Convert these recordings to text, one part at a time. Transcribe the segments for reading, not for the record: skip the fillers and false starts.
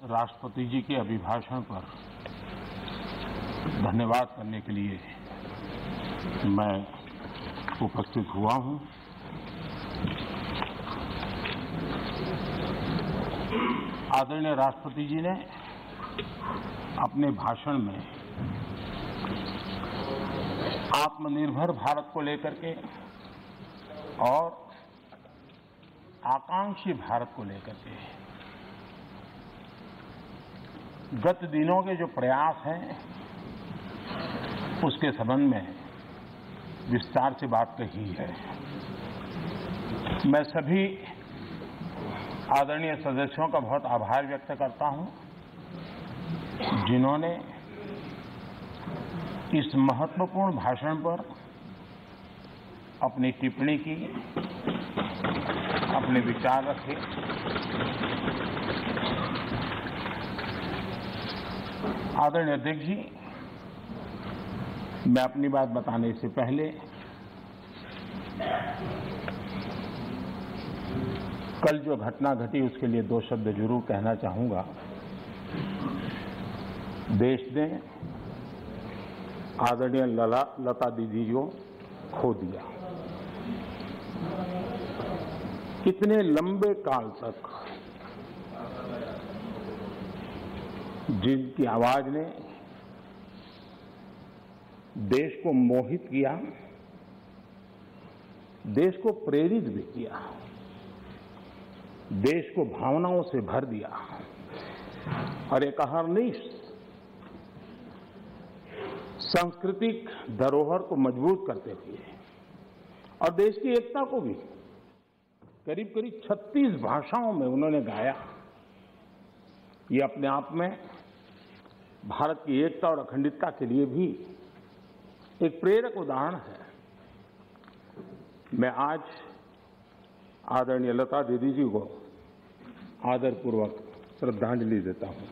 राष्ट्रपति जी के अभिभाषण पर धन्यवाद करने के लिए मैं उपस्थित हुआ हूं। आदरणीय राष्ट्रपति जी ने अपने भाषण में आत्मनिर्भर भारत को लेकर के और आकांक्षी भारत को लेकर के गत दिनों के जो प्रयास हैं उसके संबंध में विस्तार से बात कही है। मैं सभी आदरणीय सदस्यों का बहुत आभार व्यक्त करता हूं जिन्होंने इस महत्वपूर्ण भाषण पर अपनी टिप्पणी की, अपने विचार रखे। आदरणीय अध्यक्ष जी, मैं अपनी बात बताने से पहले कल जो घटना घटी उसके लिए दो शब्द जरूर कहना चाहूंगा। देश ने आदरणीय लता दीदी को खो दिया। इतने लंबे काल तक जिनकी आवाज ने देश को मोहित किया, देश को प्रेरित भी किया, देश को भावनाओं से भर दिया और एक अहर्निश सांस्कृतिक धरोहर को मजबूत करते हुए और देश की एकता को भी करीब करीब 36 भाषाओं में उन्होंने गाया। ये अपने आप में भारत की एकता और अखंडता के लिए भी एक प्रेरक उदाहरण है। मैं आज आदरणीय लता दीदी जी को आदरपूर्वक श्रद्धांजलि देता हूं।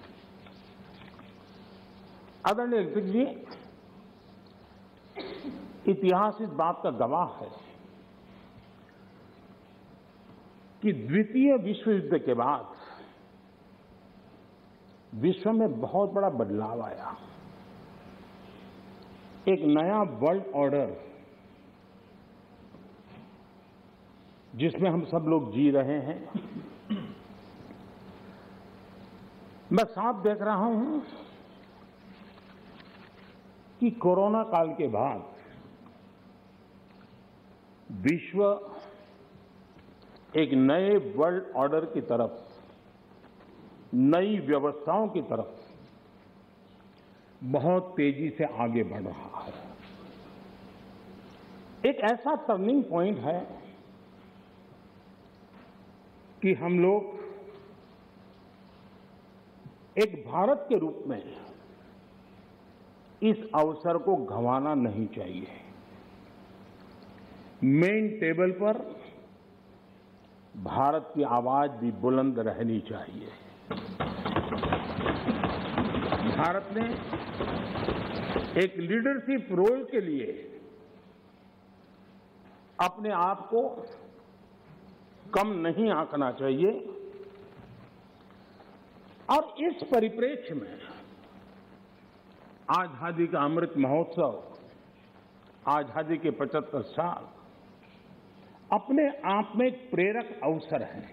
आदरणीय अध्यक्ष जी, इतिहास इस बात का गवाह है कि द्वितीय विश्व युद्ध के बाद विश्व में बहुत बड़ा बदलाव आया। एक नया वर्ल्ड ऑर्डर जिसमें हम सब लोग जी रहे हैं। मैं साफ देख रहा हूं कि कोरोना काल के बाद विश्व एक नए वर्ल्ड ऑर्डर की तरफ, नई व्यवस्थाओं की तरफ बहुत तेजी से आगे बढ़ रहा है। एक ऐसा टर्निंग पॉइंट है कि हम लोग एक भारत के रूप में इस अवसर को गंवाना नहीं चाहिए। मेन टेबल पर भारत की आवाज भी बुलंद रहनी चाहिए। भारत ने एक लीडरशिप रोल के लिए अपने आप को कम नहीं आंकना चाहिए और इस परिप्रेक्ष्य में आजादी का अमृत महोत्सव, आजादी के 75 साल अपने आप में एक प्रेरक अवसर है।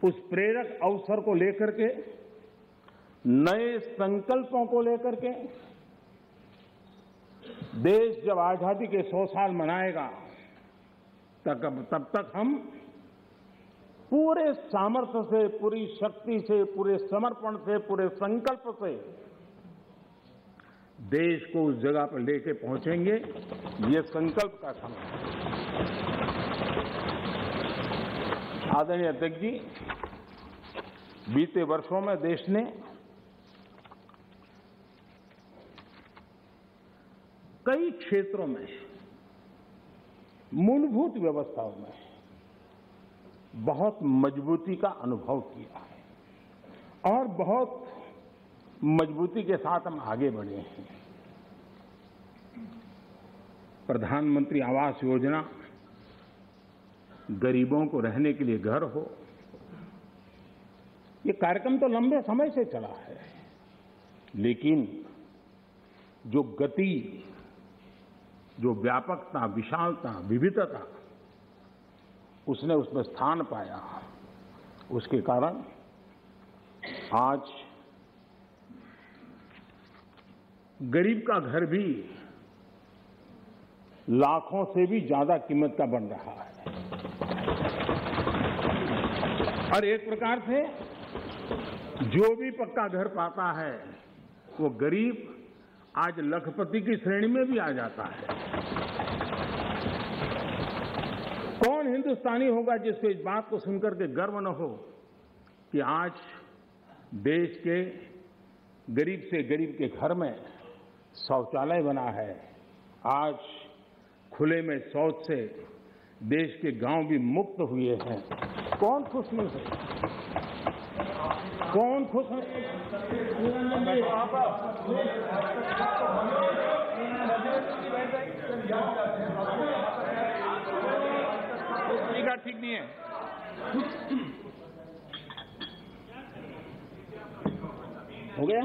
उस प्रेरक अवसर को लेकर के, नए संकल्पों को लेकर के देश जब आजादी के 100 साल मनाएगा तब तक हम पूरे सामर्थ्य से, पूरी शक्ति से, पूरे समर्पण से, पूरे संकल्प से देश को उस जगह पर लेके पहुंचेंगे। ये संकल्प का समय है। आदरणीय अध्यक्ष जी, बीते वर्षों में देश ने कई क्षेत्रों में, मूलभूत व्यवस्थाओं में बहुत मजबूती का अनुभव किया है और बहुत मजबूती के साथ हम आगे बढ़े हैं। प्रधानमंत्री आवास योजना, गरीबों को रहने के लिए घर हो, ये कार्यक्रम तो लंबे समय से चला है, लेकिन जो गति, जो व्यापकता, विशालता, विविधता उसने उसमें स्थान पाया, उसके कारण आज गरीब का घर भी लाखों से भी ज्यादा कीमत का बन रहा है। और एक प्रकार से जो भी पक्का घर पाता है वो गरीब आज लखपति की श्रेणी में भी आ जाता है। कौन हिंदुस्तानी होगा जिसको इस बात को सुनकर के गर्व न हो कि आज देश के गरीब से गरीब के घर में शौचालय बना है, आज खुले में शौच से देश के गांव भी मुक्त हुए हैं। कौन खुश नहीं है? कौन खुश है? ठीक नहीं है। हो गया?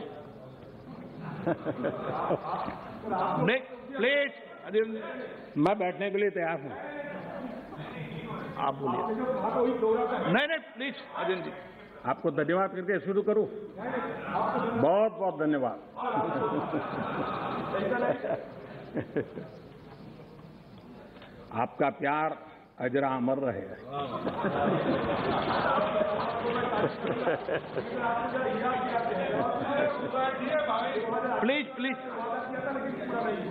प्लीज, मैं बैठने के लिए तैयार हूं। आप बोलिए। नहीं, प्लीज अजय जी। आपको धन्यवाद करके शुरू करूं। बहुत बहुत धन्यवाद। आपका प्यार अजरा अमर रहे।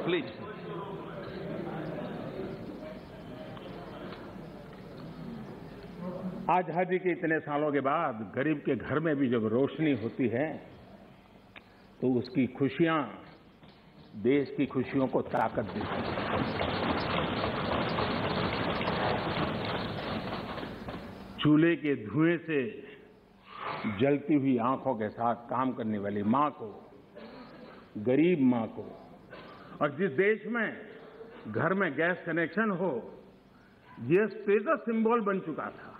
प्लीज। आजादी के इतने सालों के बाद गरीब के घर में भी जब रोशनी होती है तो उसकी खुशियां देश की खुशियों को ताकत देती हैं। चूल्हे के धुएं से जलती हुई आंखों के साथ काम करने वाली मां को, गरीब मां को, और जिस देश में घर में गैस कनेक्शन हो यह स्टेटस सिंबल बन चुका था,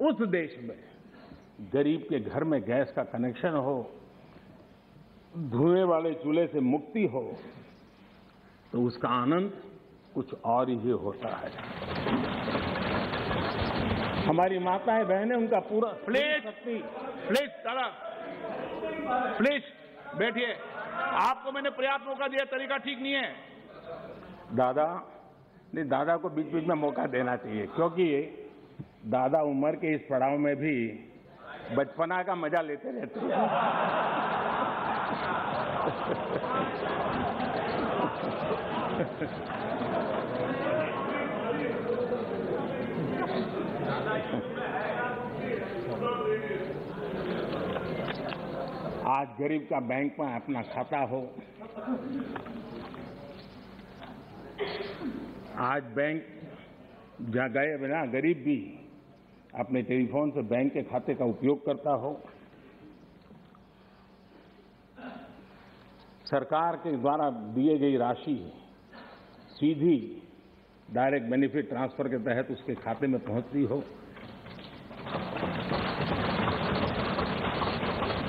उस देश में गरीब के घर में गैस का कनेक्शन हो, धुएं वाले चूल्हे से मुक्ति हो, तो उसका आनंद कुछ और ही होता है। हमारी माताएं बहनें उनका पूरा प्लीज दादा, प्लीज बैठिए। आपको मैंने पर्याप्त मौका दिया, तरीका ठीक नहीं है। दादा को बीच बीच में मौका देना चाहिए, क्योंकि दादा उम्र के इस पड़ाव में भी बचपना का मजा लेते रहते हैं। आज गरीब का बैंक में अपना खाता हो, आज बैंक जहाँ गए बिना गरीब भी अपने टेलीफोन से बैंक के खाते का उपयोग करता हो, सरकार के द्वारा दिए गई राशि सीधी डायरेक्ट बेनिफिट ट्रांसफर के तहत उसके खाते में पहुंचती हो,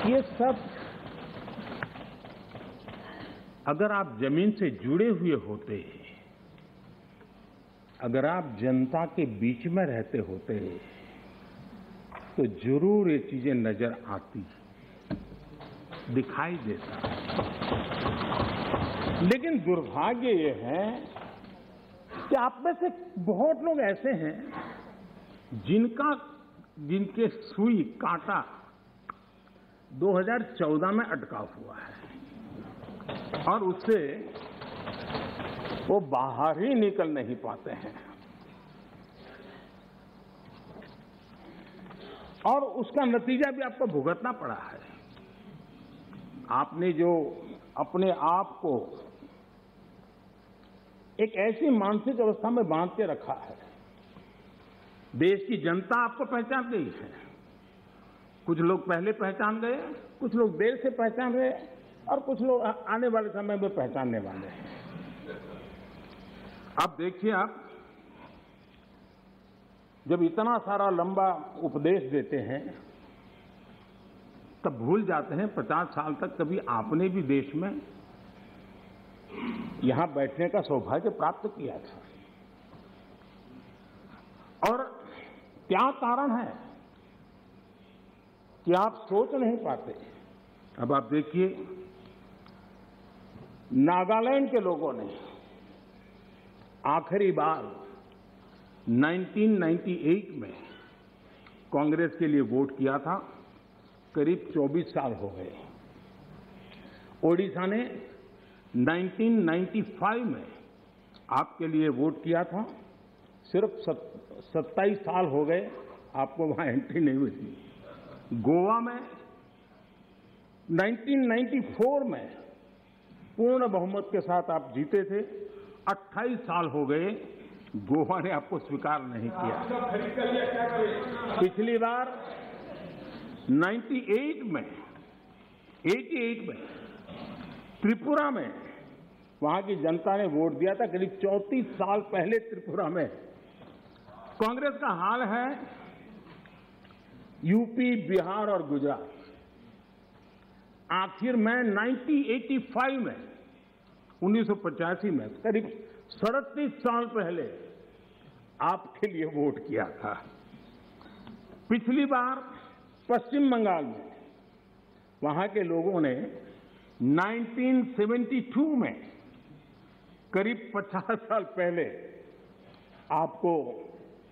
ये सब अगर आप जमीन से जुड़े हुए होते, अगर आप जनता के बीच में रहते होते तो जरूर ये चीजें नजर आती, दिखाई देता। लेकिन दुर्भाग्य ये है कि आप में से बहुत लोग ऐसे हैं जिनके सुई कांटा 2014 में अटका हुआ है और उससे वो बाहर ही निकल नहीं पाते हैं, और उसका नतीजा भी आपको भुगतना पड़ा है। आपने जो अपने आप को एक ऐसी मानसिक अवस्था में बांध के रखा है, देश की जनता आपको पहचान गई है। कुछ लोग पहले पहचान गए, कुछ लोग देर से पहचान रहे, और कुछ लोग आने वाले समय में पहचानने वाले हैं। अब देखिए, आप जब इतना सारा लंबा उपदेश देते हैं तब भूल जाते हैं 50 साल तक कभी आपने भी देश में यहां बैठने का सौभाग्य प्राप्त किया था। और क्या कारण है कि आप सोच नहीं पाते। अब आप देखिए, नागालैंड के लोगों ने आखिरी बार 1998 में कांग्रेस के लिए वोट किया था, करीब 24 साल हो गए। ओडिशा ने 1995 में आपके लिए वोट किया था, सिर्फ 27 साल हो गए, आपको वहां एंट्री नहीं मिली। गोवा में 1994 में पूर्ण बहुमत के साथ आप जीते थे, 28 साल हो गए, गोवा ने आपको स्वीकार नहीं किया। पिछली बार 88 में त्रिपुरा में वहां की जनता ने वोट दिया था, करीब 34 साल पहले त्रिपुरा में। कांग्रेस का हाल है यूपी, बिहार और गुजरात। आखिर में 1985 में 1985 में करीब 37 साल पहले आपके लिए वोट किया था। पिछली बार पश्चिम बंगाल में वहां के लोगों ने 1972 में करीब 50 साल पहले आपको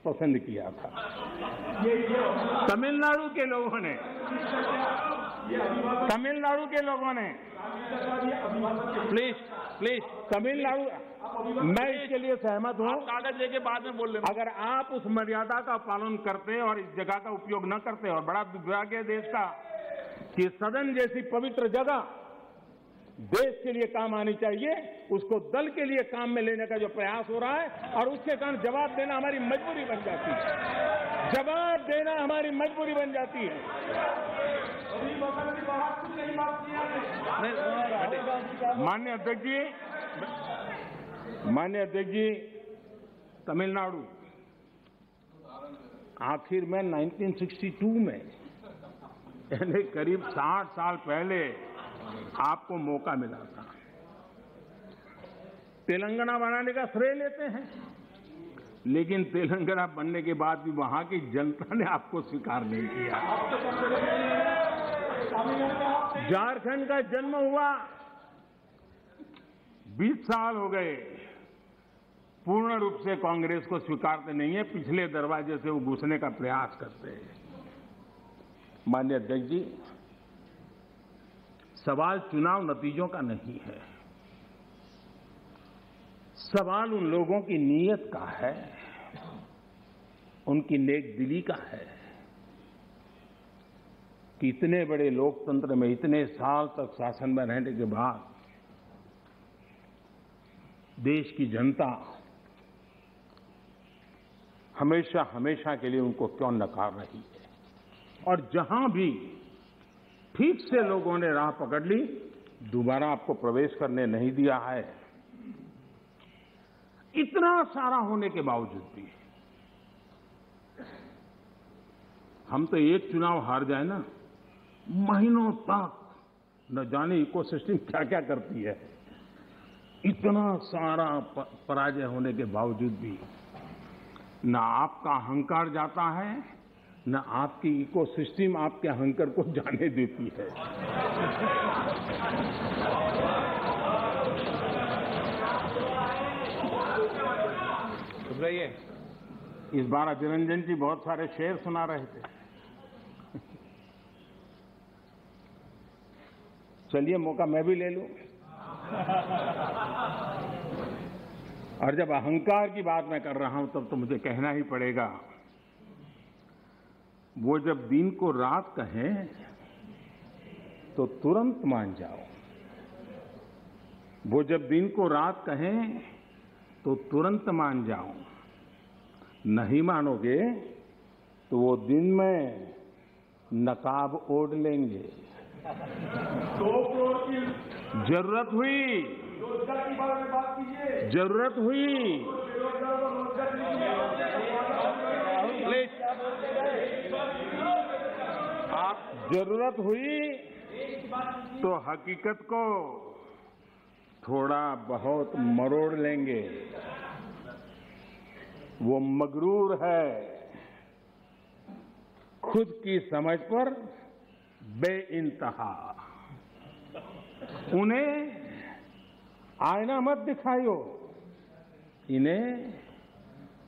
पसंद किया था। तमिलनाडु के लोगों ने प्लीज तमिलनाडु, मैं इसके लिए सहमत हूं। कागज लेके बाद में बोल लेना। अगर आप उस मर्यादा का पालन करते और इस जगह का उपयोग न करते, और बड़ा दुर्भाग्य है देश का कि सदन जैसी पवित्र जगह देश के लिए काम आनी चाहिए, उसको दल के लिए काम में लेने का जो प्रयास हो रहा है, और उसके कारण जवाब देना हमारी मजबूरी बन जाती है। जवाब देना हमारी मजबूरी बन जाती है। माननीय अध्यक्ष जी, तमिलनाडु आखिर में 1962 में, यानी करीब 60 साल पहले आपको मौका मिला था। तेलंगाना बनाने का श्रेय लेते हैं, लेकिन तेलंगाना बनने के बाद भी वहां की जनता ने आपको स्वीकार नहीं किया। झारखंड का जन्म हुआ, 20 साल हो गए, पूर्ण रूप से कांग्रेस को स्वीकारते नहीं है, पिछले दरवाजे से वो घुसने का प्रयास करते हैं। माननीय अध्यक्ष जी, सवाल चुनाव नतीजों का नहीं है, सवाल उन लोगों की नीयत का है, उनकी नेक दिली का है कि इतने बड़े लोकतंत्र में इतने साल तक शासन में रहने के बाद देश की जनता हमेशा हमेशा के लिए उनको क्यों नकार रही है। और जहां भी ठीक से लोगों ने राह पकड़ ली, दोबारा आपको प्रवेश करने नहीं दिया है। इतना सारा होने के बावजूद भी हम तो एक चुनाव हार जाए ना, महीनों तक न जाने इकोसिस्टम क्या क्या करती है। इतना सारा पराजय होने के बावजूद भी न आपका अहंकार जाता है, न आपकी इकोसिस्टम आपके अहंकार को जाने देती है। इस बार अभिरंजन जी बहुत सारे शेर सुना रहे थे। चलिए मौका मैं भी ले लूं। और जब अहंकार की बात मैं कर रहा हूं तब तो मुझे कहना ही पड़ेगा, वो जब दिन को रात कहें तो तुरंत मान जाओ, वो जब दिन को रात कहें तो तुरंत मान जाओ, नहीं मानोगे तो वो दिन में नकाब ओढ़ लेंगे। 2 करोड़ की जरूरत हुई, रोजगार की बात कीजिए, जरूरत हुई आप जरूरत हुई तो हकीकत को थोड़ा बहुत मरोड़ लेंगे। वो मगरूर है, खुद की समझ पर बेइंतहा। उन्हें आईना मत दिखाइयो, इन्हें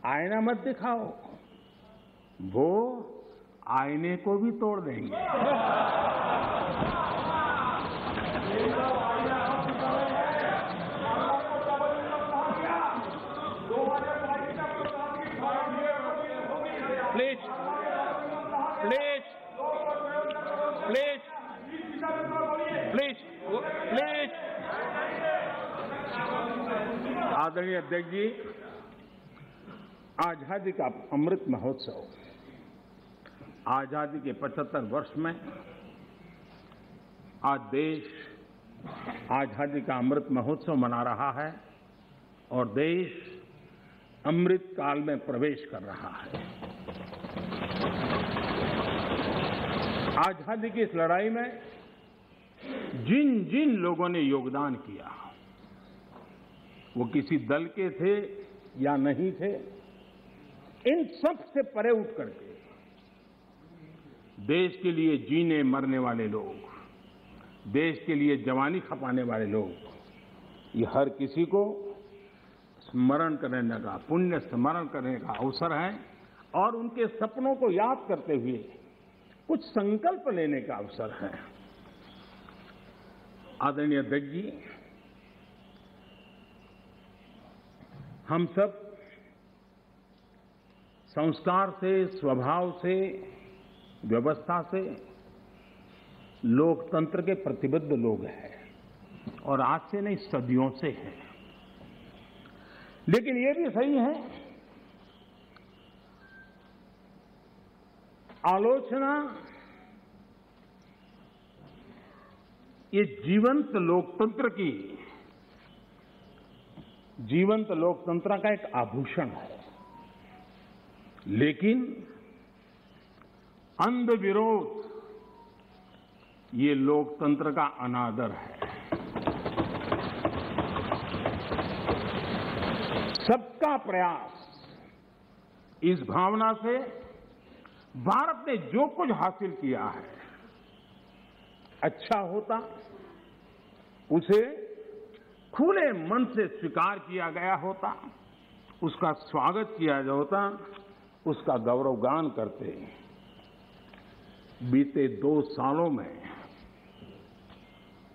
आईना मत दिखाओ, वो आईने को भी तोड़ देंगे। Please please please please please. आदरणीय अध्यक्ष जी, आजादी का अमृत महोत्सव, आजादी के 75 वर्ष में आज देश आजादी का अमृत महोत्सव मना रहा है और देश अमृत काल में प्रवेश कर रहा है। आजादी की इस लड़ाई में जिन जिन लोगों ने योगदान किया, वो किसी दल के थे या नहीं थे, इन सब से परे उठ करके देश के लिए जीने मरने वाले लोग, देश के लिए जवानी खपाने वाले लोग, ये हर किसी को स्मरण करने का, पुण्य स्मरण करने का अवसर है और उनके सपनों को याद करते हुए कुछ संकल्प लेने का अवसर है। आदरणीय अध्यक्ष जी, हम सब संस्कार से, स्वभाव से, व्यवस्था से लोकतंत्र के प्रतिबद्ध लोग हैं और आज से नहीं, सदियों से हैं। लेकिन ये भी सही है, आलोचना ये जीवंत लोकतंत्र का एक आभूषण है, लेकिन अंध विरोध ये लोकतंत्र का अनादर है। सबका प्रयास, इस भावना से भारत ने जो कुछ हासिल किया है, अच्छा होता उसे खुले मन से स्वीकार किया गया होता, उसका स्वागत किया होता, उसका गौरवगान करते। बीते 2 सालों में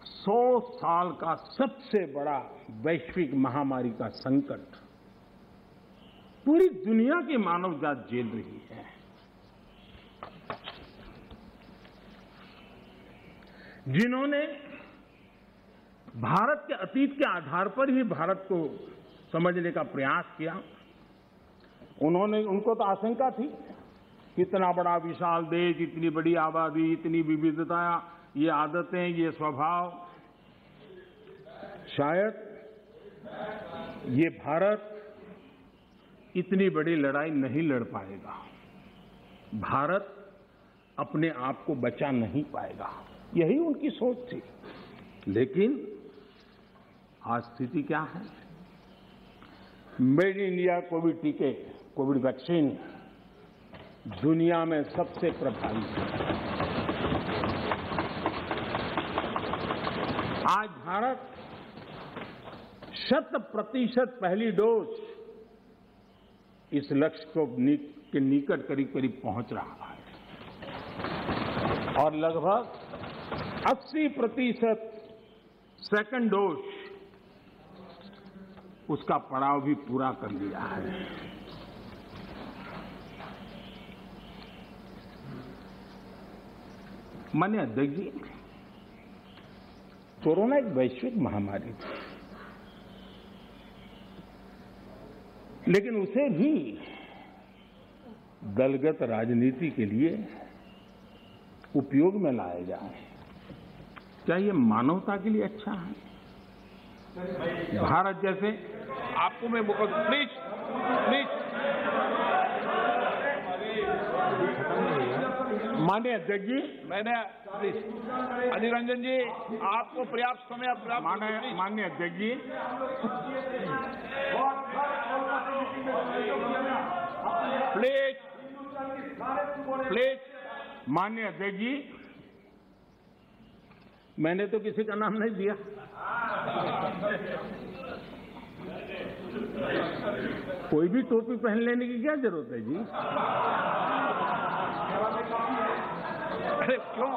100 साल का सबसे बड़ा वैश्विक महामारी का संकट पूरी दुनिया की मानव जात झेल रही है। जिन्होंने भारत के अतीत के आधार पर ही भारत को समझने का प्रयास किया, उनको तो आशंका थी, कितना बड़ा विशाल देश, इतनी बड़ी आबादी, इतनी विविधता, ये आदतें, ये स्वभाव, शायद ये भारत इतनी बड़ी लड़ाई नहीं लड़ पाएगा, भारत अपने आप को बचा नहीं पाएगा, यही उनकी सोच थी। लेकिन आज स्थिति क्या है? मेड इन इंडिया कोविड टीके, कोविड वैक्सीन दुनिया में सबसे प्रभावी है। आज भारत 100% पहली डोज इस लक्ष्य के निकट करीब करीब पहुंच रहा है और लगभग 80% सेकंड डोज उसका पड़ाव भी पूरा कर लिया है। माननीय अध्यक्ष जी, कोरोना एक वैश्विक महामारी थी, लेकिन उसे भी दलगत राजनीति के लिए उपयोग में लाया जाए, क्या ये मानवता के लिए अच्छा है? भारत जैसे, आपको मैं प्लीज प्लीज माननीय अध्यक्ष जी, मैंने अधीर रंजन जी आपको पर्याप्त समय माननीय अध्यक्ष जी, प्लीज प्लीज माननीय अध्यक्ष जी, मैंने तो किसी का नाम नहीं दिया। कोई भी टोपी पहन लेने की क्या जरूरत है जी? अरे क्यों?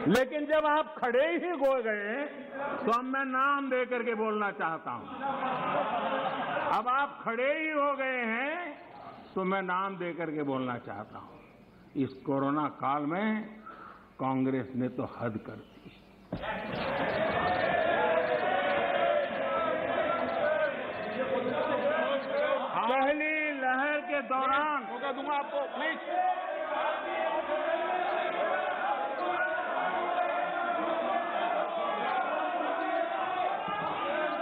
लेकिन जब आप खड़े ही हो गए तो अब मैं नाम दे करके बोलना चाहता हूं। अब आप खड़े ही हो गए हैं तो मैं नाम दे करके बोलना चाहता हूं। इस कोरोना काल में कांग्रेस ने तो हद कर दी। पहली लहर के दौरान मौका दूंगा आपको, प्लीज।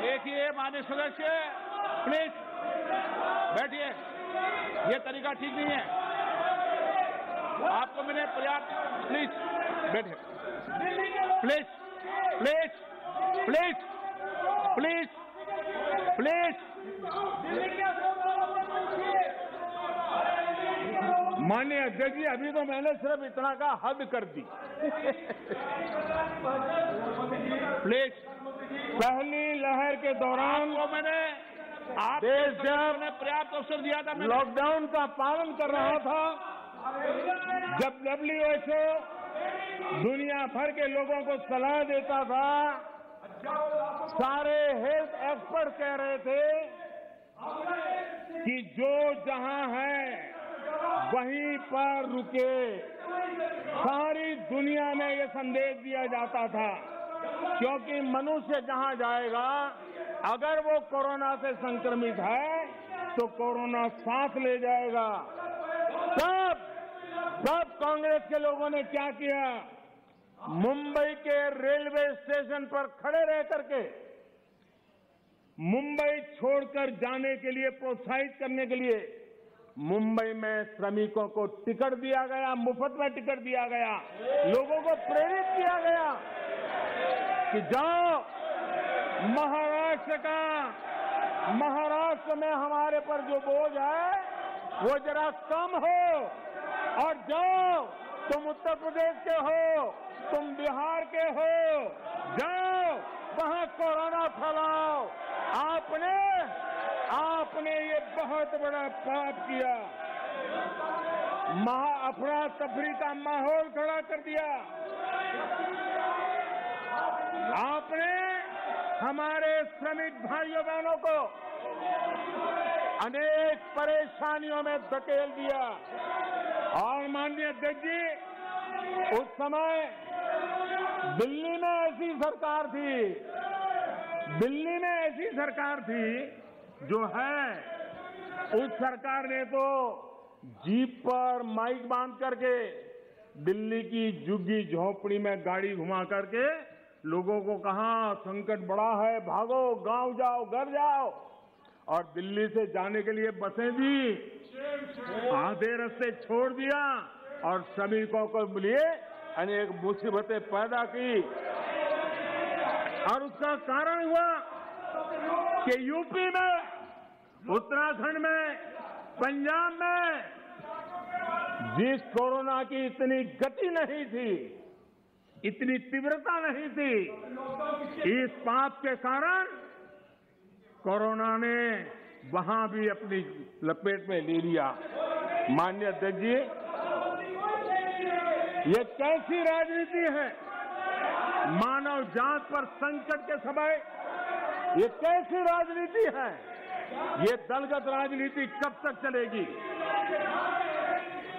देखिए माननीय सदस्य, प्लीज बैठिए, ये तरीका ठीक नहीं है। आपको मैंने पर्याप्त, प्लीज बैठिए, please please please please please. माननीय अध्यक्ष जी, अभी तो मैंने सिर्फ इतना का हद कर दी। प्लीज, पहली लहर के दौरान आपको मैंने देश जब पर्याप्त अवसर दिया था। लॉकडाउन का पालन कर रहा था, जब WHO दुनिया भर के लोगों को सलाह देता था, सारे हेल्थ एक्सपर्ट कह रहे थे कि जो जहां है वहीं पर रुके। सारी दुनिया में ये संदेश दिया जाता था, क्योंकि मनुष्य जहां जाएगा, अगर वो कोरोना से संक्रमित है तो कोरोना सांस ले जाएगा। तब कांग्रेस के लोगों ने क्या किया? मुंबई के रेलवे स्टेशन पर खड़े रह करके मुंबई छोड़कर जाने के लिए प्रोत्साहित करने के लिए मुंबई में श्रमिकों को टिकट दिया गया, मुफ्त में टिकट दिया गया, लोगों को प्रेरित किया गया कि जाओ महाराष्ट्र में हमारे पर जो बोझ है वो जरा कम हो, और जाओ, तुम उत्तर प्रदेश के हो, तुम बिहार के हो, जाओ वहां कोरोना फैलाओ। आपने ये बहुत बड़ा पाप किया, अफरा तफरी का माहौल खड़ा कर दिया। आपने हमारे श्रमिक भाइयों बहनों को अनेक परेशानियों में धकेल दिया। और माननीय अध्यक्ष जी, उस समय दिल्ली में ऐसी सरकार थी जो है, उस सरकार ने तो जीप पर माइक बांध करके दिल्ली की झुग्गी झोपड़ी में गाड़ी घुमा करके लोगों को कहा, संकट बड़ा है, भागो, गांव जाओ, घर जाओ। और दिल्ली से जाने के लिए बसें दी, आधे रास्ते छोड़ दिया और श्रमिकों को लिए अनेक मुसीबतें पैदा की। और उसका कारण हुआ कि यूपी में, उत्तराखंड में, पंजाब में जिस कोरोना की इतनी गति नहीं थी, इतनी तीव्रता नहीं थी, इस पाप के कारण कोरोना ने वहां भी अपनी लपेट में ले लिया। माननीय अध्यक्ष जी, ये कैसी राजनीति है? मानव जात पर संकट के समय ये कैसी राजनीति है? ये दलगत राजनीति कब तक चलेगी?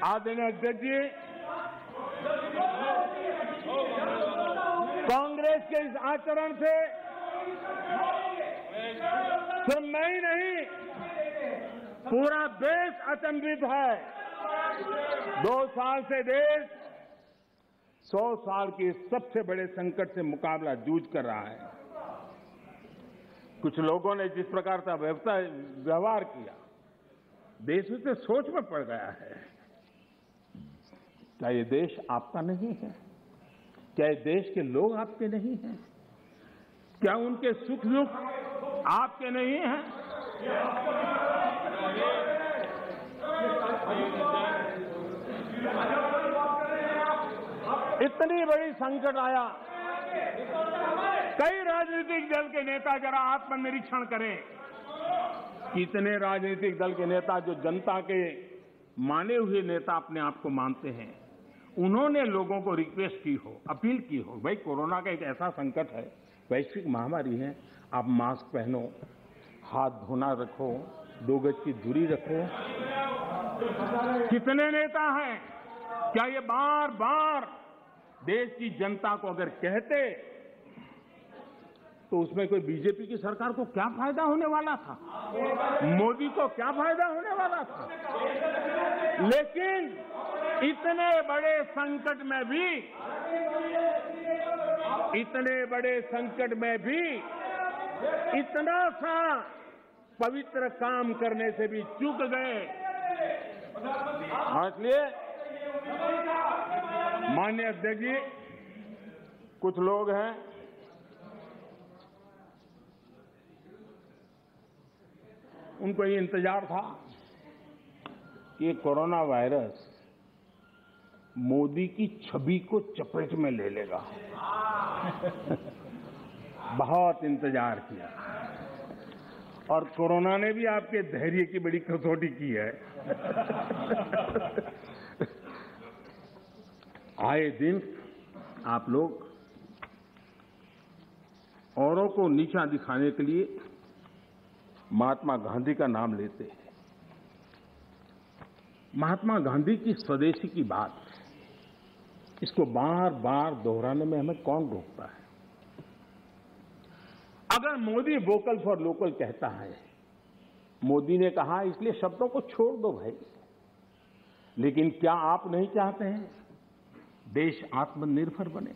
आदरणीय अध्यक्ष जी, कांग्रेस के इस आचरण से सिर्फ मैं ही नहीं, पूरा देश अचंभित है। 2 साल से देश 100 साल के सबसे बड़े संकट से मुकाबला जूझ कर रहा है। कुछ लोगों ने जिस प्रकार का व्यवहार किया, देश उससे सोच में पड़ गया है। क्या ये देश आपका नहीं है? क्या ये देश के लोग आपके नहीं हैं? क्या उनके सुख दुख आपके नहीं हैं? इतनी बड़ी संकट आया, कई राजनीतिक दल के नेता जरा आत्मनिरीक्षण करें। कितने राजनीतिक दल के नेता जो जनता के माने हुए नेता अपने आप को मानते हैं, उन्होंने लोगों को रिक्वेस्ट की हो, अपील की हो, भाई कोरोना का एक ऐसा संकट है, वैश्विक महामारी है, आप मास्क पहनो, हाथ धोना रखो, 2 गज की दूरी रखो। कितने नेता हैं? क्या ये बार बार देश की जनता को अगर कहते तो उसमें कोई बीजेपी की सरकार को क्या फायदा होने वाला था? मोदी को क्या फायदा होने वाला था? लेकिन इतने बड़े संकट में भी इतना सा पवित्र काम करने से भी चूक गए। इसलिए माननीय अध्यक्ष जी, कुछ लोग हैं उनको ये इंतजार था कि ये कोरोना वायरस मोदी की छवि को चपेट में ले लेगा। बहुत इंतजार किया और कोरोना ने भी आपके धैर्य की बड़ी कसौटी की है। आए दिन आप लोग औरों को नीचा दिखाने के लिए महात्मा गांधी का नाम लेते हैं। महात्मा गांधी की स्वदेशी की बात, इसको बार बार दोहराने में हमें कौन रोकता है? अगर मोदी वोकल फॉर लोकल कहता है, मोदी ने कहा इसलिए शब्दों को छोड़ दो भाई, लेकिन क्या आप नहीं चाहते हैं देश आत्मनिर्भर बने?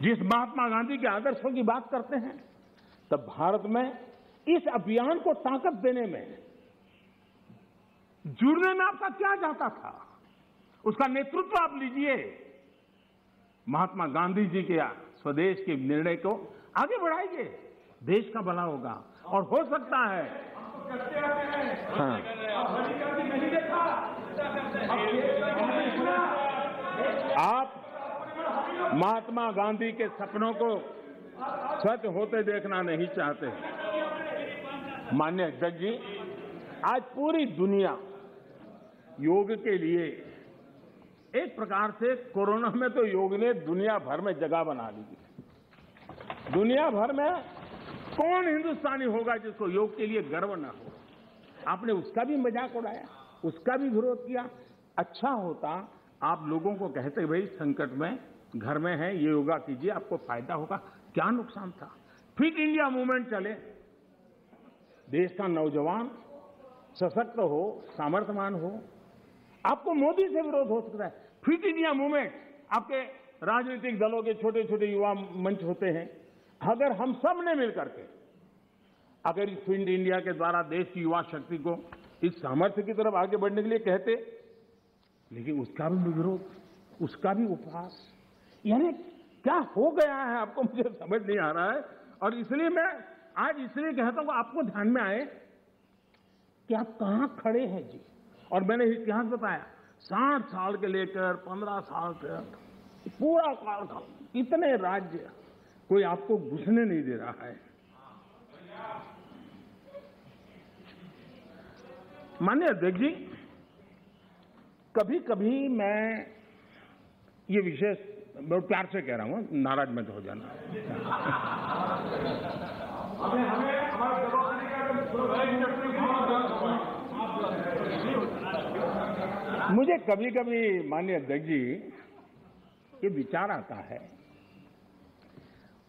जिस महात्मा गांधी के आदर्शों की बात करते हैं, तब भारत में इस अभियान को ताकत देने में, जुड़ने में आपका क्या जाता था? उसका नेतृत्व आप लीजिए। महात्मा गांधी जी के स्वदेश के निर्णय को आगे बढ़ाइए, देश का भला होगा। और हो सकता है हाँ, आप महात्मा गांधी के सपनों को सच होते देखना नहीं चाहते। माननीय अध्यक्ष जी, आज पूरी दुनिया योग के लिए, एक प्रकार से कोरोना में तो योग ने दुनिया भर में जगह बना ली। दुनिया भर में कौन हिंदुस्तानी होगा जिसको योग के लिए गर्व न हो? आपने उसका भी मजाक उड़ाया, उसका भी विरोध किया। अच्छा होता आप लोगों को कहते भाई संकट में घर में है, ये योगा कीजिए, आपको फायदा होगा। क्या नुकसान था? फिट इंडिया मूवमेंट चले, देश का नौजवान सशक्त हो, सामर्थ्यवान हो। आपको मोदी से विरोध हो सकता है। फिट इंडिया मूवमेंट, आपके राजनीतिक दलों के छोटे छोटे युवा मंच होते हैं। अगर हम सब ने मिलकर के अगर इस फिट इंडिया के द्वारा देश की युवा शक्ति को इस सामर्थ्य की तरफ आगे बढ़ने के लिए कहते, लेकिन उसका भी विरोध, उसका भी उपहास, यानी क्या हो गया है आपको मुझे समझ नहीं आ रहा है। और इसलिए मैं आज इसलिए कहता हूं आपको ध्यान में आए कि आप कहां खड़े हैं जी। और मैंने इतिहास बताया, 60 साल के लेकर 15 साल तक पूरा कालखंड, इतने राज्य, कोई आपको घुसने नहीं दे रहा है। माननीय अध्यक्ष जी, कभी कभी मैं ये विशेष बहुत प्यार से कह रहा हूं, नाराज मत हो जाना। मुझे कभी कभी माननीय अध्यक्ष जी ये विचार आता है,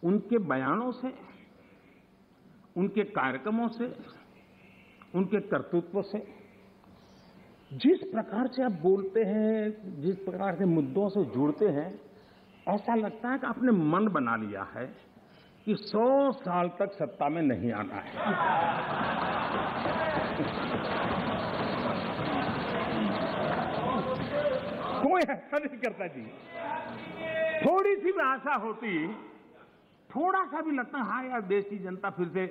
उनके बयानों से, उनके कार्यक्रमों से, उनके कर्तृत्व से, जिस प्रकार से आप बोलते हैं, जिस प्रकार से मुद्दों से जुड़ते हैं, ऐसा लगता है कि आपने मन बना लिया है कि 100 साल तक सत्ता में नहीं आना है। कोई ऐसा नहीं करता जी। थोड़ी सी भी आशा होती, थोड़ा सा भी लगता हाँ यार देश की जनता फिर से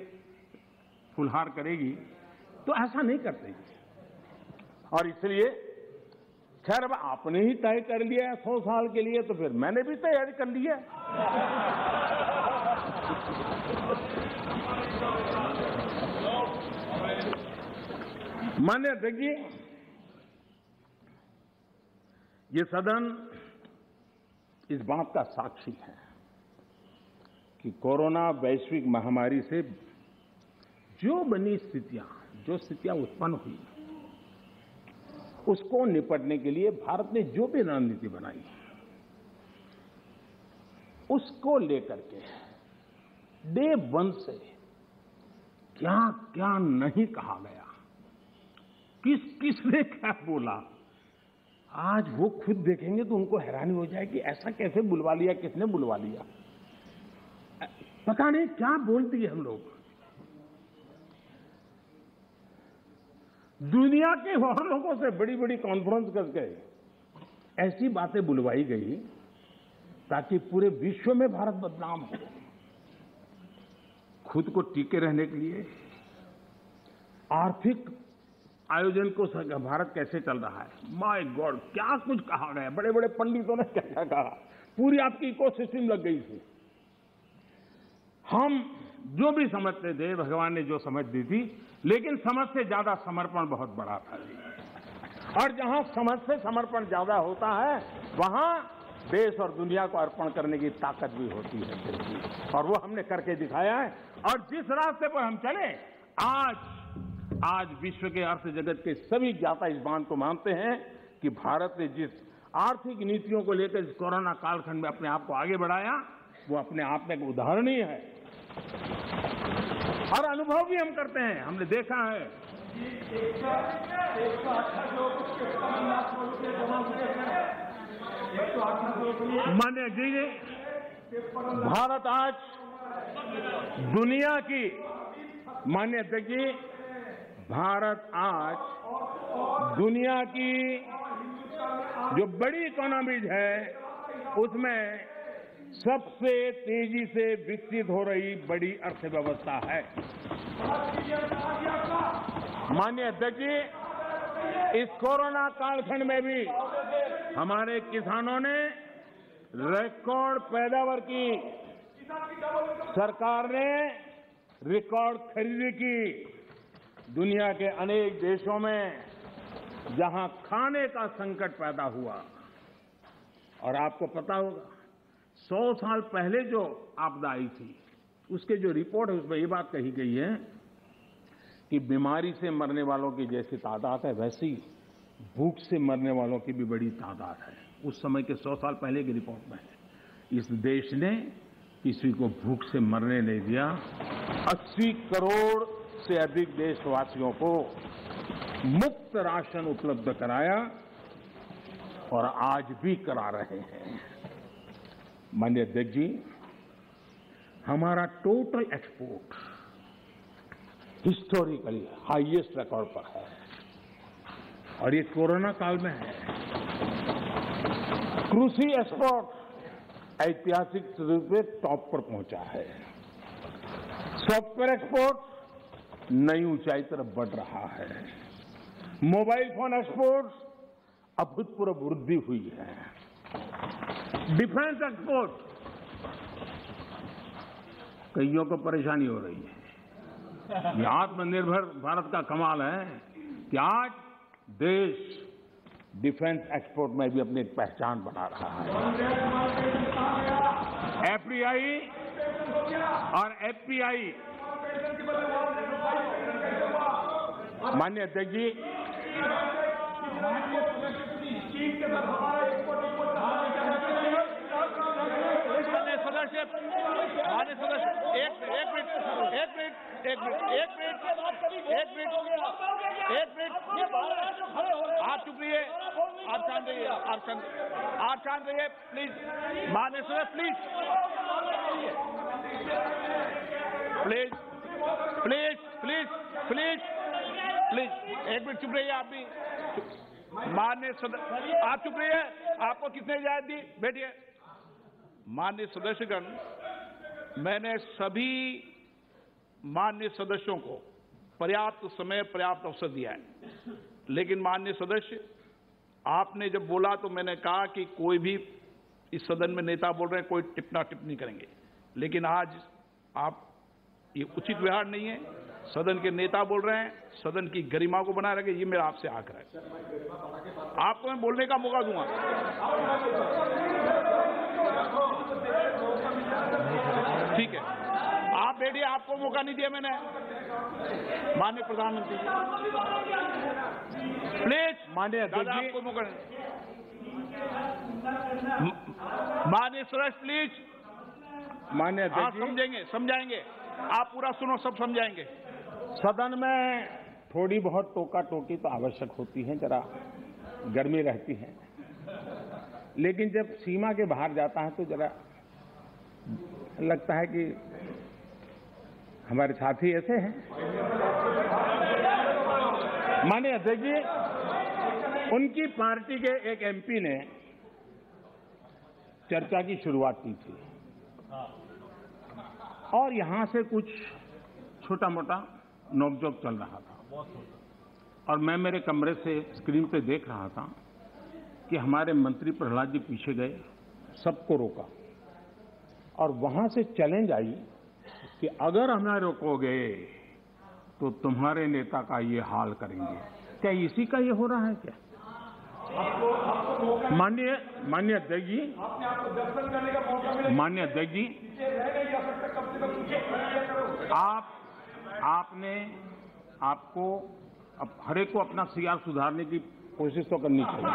फुलहार करेगी, तो ऐसा नहीं करते। और इसलिए खैर अब आपने ही तय कर लिया 100 साल के लिए, तो फिर मैंने भी तैयारी कर ली है। मान्य देखिए, ये सदन इस बात का साक्षी है कि कोरोना वैश्विक महामारी से जो बनी स्थितियां, जो स्थितियां उत्पन्न हुई, उसको निपटने के लिए भारत ने जो भी रणनीति बनाई, उसको लेकर के डे 1 से क्या क्या नहीं कहा गया, किसने क्या बोला, आज वो खुद देखेंगे तो उनको हैरानी हो जाए कि ऐसा कैसे बुलवा लिया, किसने बुलवा लिया, पता नहीं क्या बोल दिए हम लोग। दुनिया के और लोगों से बड़ी बड़ी कॉन्फ्रेंस करके ऐसी बातें बुलवाई गई ताकि पूरे विश्व में भारत बदनाम हो। खुद को टिके रहने के लिए आर्थिक आयोजन को भारत कैसे चल रहा है, माय गॉड क्या कुछ कहा गया, बड़े बड़े पंडितों ने क्या क्या कहा, पूरी आपकी इकोसिस्टम लग गई थी। हम जो भी समझते थे, भगवान ने जो समझ दी थी, लेकिन समझ से ज्यादा समर्पण बहुत बड़ा था जी। और जहां समझ से समर्पण ज्यादा होता है, वहां देश और दुनिया को अर्पण करने की ताकत भी होती है, और वो हमने करके दिखाया है। और जिस रास्ते पर हम चले, आज विश्व के अर्थ जगत के सभी ज्ञाता इस बात को मानते हैं कि भारत ने जिस आर्थिक नीतियों को लेकर इस कोरोना कालखंड में अपने आप को आगे बढ़ाया, वो अपने आप में एक उदाहरणीय है। और अनुभव भी हम करते हैं, हमने देखा है। मान्य जी, भारत आज दुनिया की, मान्य जी, भारत आज दुनिया की जो बड़ी इकोनॉमीज है, उसमें सबसे तेजी से विकसित हो रही बड़ी अर्थव्यवस्था है। माननीय अध्यक्ष जी, इस कोरोना कालखंड में भी हमारे किसानों ने रिकॉर्ड पैदावार की, सरकार ने रिकॉर्ड खरीदी की। दुनिया के अनेक देशों में जहां खाने का संकट पैदा हुआ, और आपको पता होगा 100 साल पहले जो आपदा आई थी, उसके जो रिपोर्ट है उसमें ये बात कही गई है कि बीमारी से मरने वालों की जैसी तादाद है, वैसी भूख से मरने वालों की भी बड़ी तादाद है। उस समय के 100 साल पहले की रिपोर्ट में है। इस देश ने किसी को भूख से मरने नहीं दिया। 80 करोड़ से अधिक देशवासियों को मुफ्त राशन उपलब्ध कराया, और आज भी करा रहे हैं। माननीय अध्यक्ष जी, हमारा total export historically highest record पर है, और ये कोरोना काल में है। कृषि एक्सपोर्ट ऐतिहासिक रूप से टॉप पर पहुंचा है। सॉफ्टवेयर एक्सपोर्ट नई ऊंचाई तरफ बढ़ रहा है। मोबाइल फोन एक्सपोर्ट अभूतपूर्व वृद्धि हुई है। डिफेंस एक्सपोर्ट, कईयों को परेशानी हो रही है। ये आत्मनिर्भर भारत का कमाल है कि आज देश डिफेंस एक्सपोर्ट में भी अपनी पहचान बना रहा है। एफडीआई और एफपीआई, माननीय अध्यक्ष जी, आप चुप रहिए, आप शांत रहिए, आप शांत रहिए प्लीज। माननीय सदस्य please please please please please please, एक मिनट चुप रहिए आप भी। माननीय सदस्य, आप चुप रहिए। आपको किसने इजाजत दी? बैठिए। माननीय सदस्यगण, मैंने सभी माननीय सदस्यों को पर्याप्त समय, पर्याप्त अवसर दिया है, लेकिन माननीय सदस्य, आपने जब बोला तो मैंने कहा कि कोई भी इस सदन में नेता बोल रहे हैं, कोई टिप्पणी टिप्पणी करेंगे, लेकिन आज आप, ये उचित व्यवहार नहीं है। सदन के नेता बोल रहे हैं, सदन की गरिमा को बनाए रखें, ये मेरा आपसे आग्रह है। आपको मैं बोलने का मौका दूंगा। ठीक है, आप बैठिए, आपको मौका नहीं दिया मैंने। माननीय प्रधानमंत्री जी, प्लीज। माननीय अध्यक्ष जी, आपको मौका नहीं। माननीय सदस्य प्लीज। माननीय अध्यक्ष जी, समझेंगे, समझाएंगे। आप पूरा सुनो, सब समझाएंगे। सदन में थोड़ी बहुत टोका टोकी तो आवश्यक होती है, जरा गर्मी रहती है, लेकिन जब सीमा के बाहर जाता है तो जरा लगता है कि हमारे साथी ऐसे हैं। माननीय अध्यक्ष जी, उनकी पार्टी के एक एमपी ने चर्चा की शुरुआत की थी और यहां से कुछ छोटा मोटा नोकझोंक चल रहा था और मैं मेरे कमरे से स्क्रीन पे देख रहा था कि हमारे मंत्री प्रहलाद जी पीछे गए, सबको रोका और वहां से चैलेंज आई कि अगर हमें रोकोगे तो तुम्हारे नेता का ये हाल करेंगे। क्या इसी का ये हो रहा है क्या? माननीय अध्यक्ष जी, माननीय अध्यक्ष जी, आपको अब हर एक को अपना सीआर सुधारने की कोशिश तो करनी चाहिए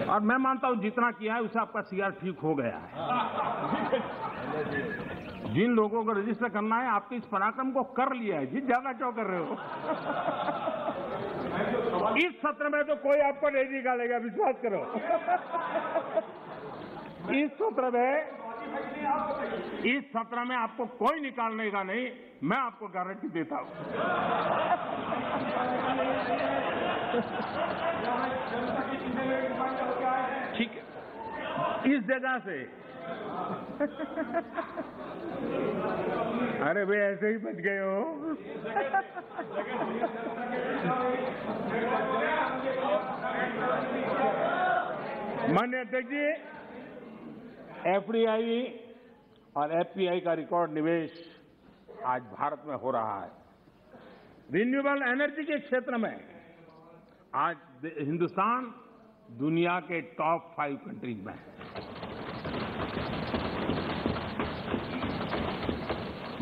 और मैं मानता हूं जितना किया है उससे आपका सीआर ठीक हो गया है। जिन लोगों को रजिस्टर करना है, आपके इस पराक्रम को कर लिया है जी, ज्यादा क्यों कर रहे हो? इस सत्र में तो कोई आपको नहीं निकालेगा, विश्वास करो। इस सत्र में आपको कोई निकालने का नहीं, मैं आपको गारंटी देता हूं। ठीक है, इस जगह से अरे भाई ऐसे ही बच गए हो। माननीय अध्यक्ष जी, एफडीआई और एफपीआई का रिकॉर्ड निवेश आज भारत में हो रहा है। रिन्यूएबल एनर्जी के क्षेत्र में आज हिंदुस्तान दुनिया के टॉप 5 कंट्रीज में है।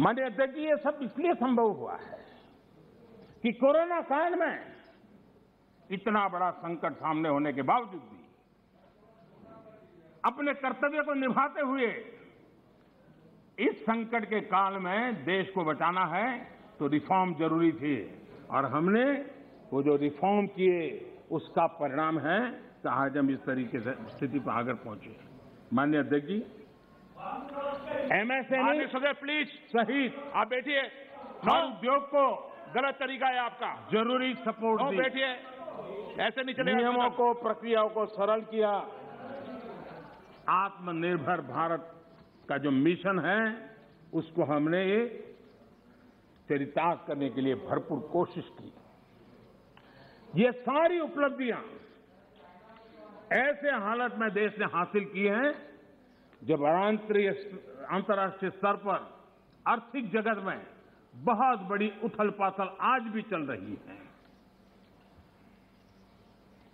माननीय अध्यक्ष जी, ये सब इसलिए संभव हुआ है कि कोरोना काल में इतना बड़ा संकट सामने होने के बावजूद भी अपने कर्तव्य को निभाते हुए इस संकट के काल में देश को बचाना है तो रिफॉर्म जरूरी थी और हमने वो जो रिफॉर्म किए उसका परिणाम है कि आज हम इस तरीके से स्थिति पर आगे पहुंचे। माननीय अध्यक्ष जी, एमएसएमई सदस्य प्लीज सहित आप बैठिए। हर उद्योग को गलत तरीका है आपका। जरूरी सपोर्ट दी, बैठिए, ऐसे नहीं चलेगा। नियमों को, प्रक्रियाओं को सरल किया। आत्मनिर्भर भारत का जो मिशन है उसको हमने चरितार्थ करने के लिए भरपूर कोशिश की। ये सारी उपलब्धियां ऐसे हालत में देश ने हासिल की हैं जब अंतर्राष्ट्रीय स्तर पर आर्थिक जगत में बहुत बड़ी उथल पाथल आज भी चल रही है।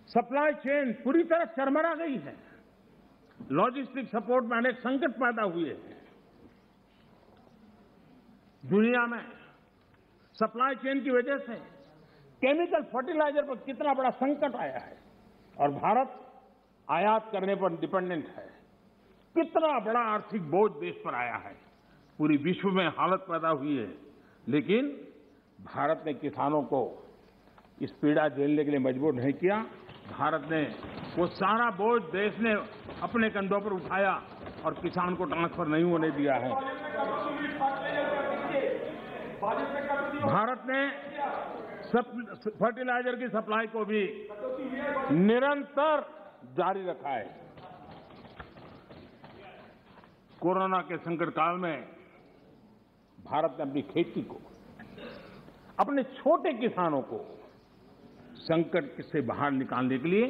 सप्लाई चेन पूरी तरह चरमरा गई है। लॉजिस्टिक सपोर्ट में अनेक संकट पैदा हुए हैं। दुनिया में सप्लाई चेन की वजह से केमिकल फर्टिलाइजर पर कितना बड़ा संकट आया है और भारत आयात करने पर डिपेंडेंट है। कितना बड़ा आर्थिक बोझ देश पर आया है। पूरी विश्व में हालत पैदा हुई है, लेकिन भारत ने किसानों को इस पीड़ा झेलने के लिए मजबूर नहीं किया। भारत ने वो सारा बोझ देश ने अपने कंधों पर उठाया और किसान को ट्रांसफर नहीं होने दिया है। भारत ने फर्टिलाइजर की सप्लाई को भी निरंतर जारी रखा है। कोरोना के संकट काल में भारत ने अपनी खेती को, अपने छोटे किसानों को संकट से बाहर निकालने के लिए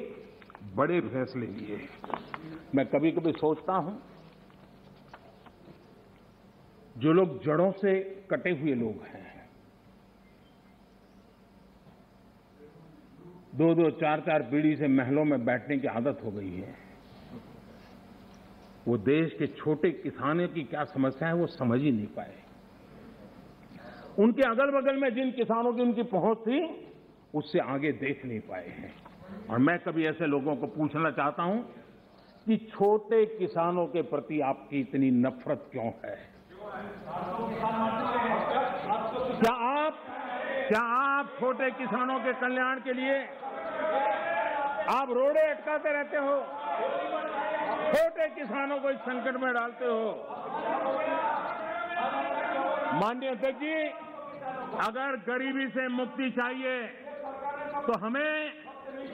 बड़े फैसले लिए। मैं कभी कभी सोचता हूं, जो लोग जड़ों से कटे हुए लोग हैं, 2-2, 4-4 पीढ़ी से महलों में बैठने की आदत हो गई है, वो देश के छोटे किसानों की क्या समस्या है वो समझ ही नहीं पाए। उनके अगल बगल में जिन किसानों की उनकी पहुंच थी, उससे आगे देख नहीं पाए हैं। और मैं कभी ऐसे लोगों को पूछना चाहता हूं कि छोटे किसानों के प्रति आपकी इतनी नफरत क्यों है? क्या आप छोटे किसानों के कल्याण के लिए आप रोड़े अटकाते रहते हो? छोटे किसानों को इस संकट में डालते हो। माननीय अध्यक्ष जी, अगर गरीबी से मुक्ति चाहिए तो हमें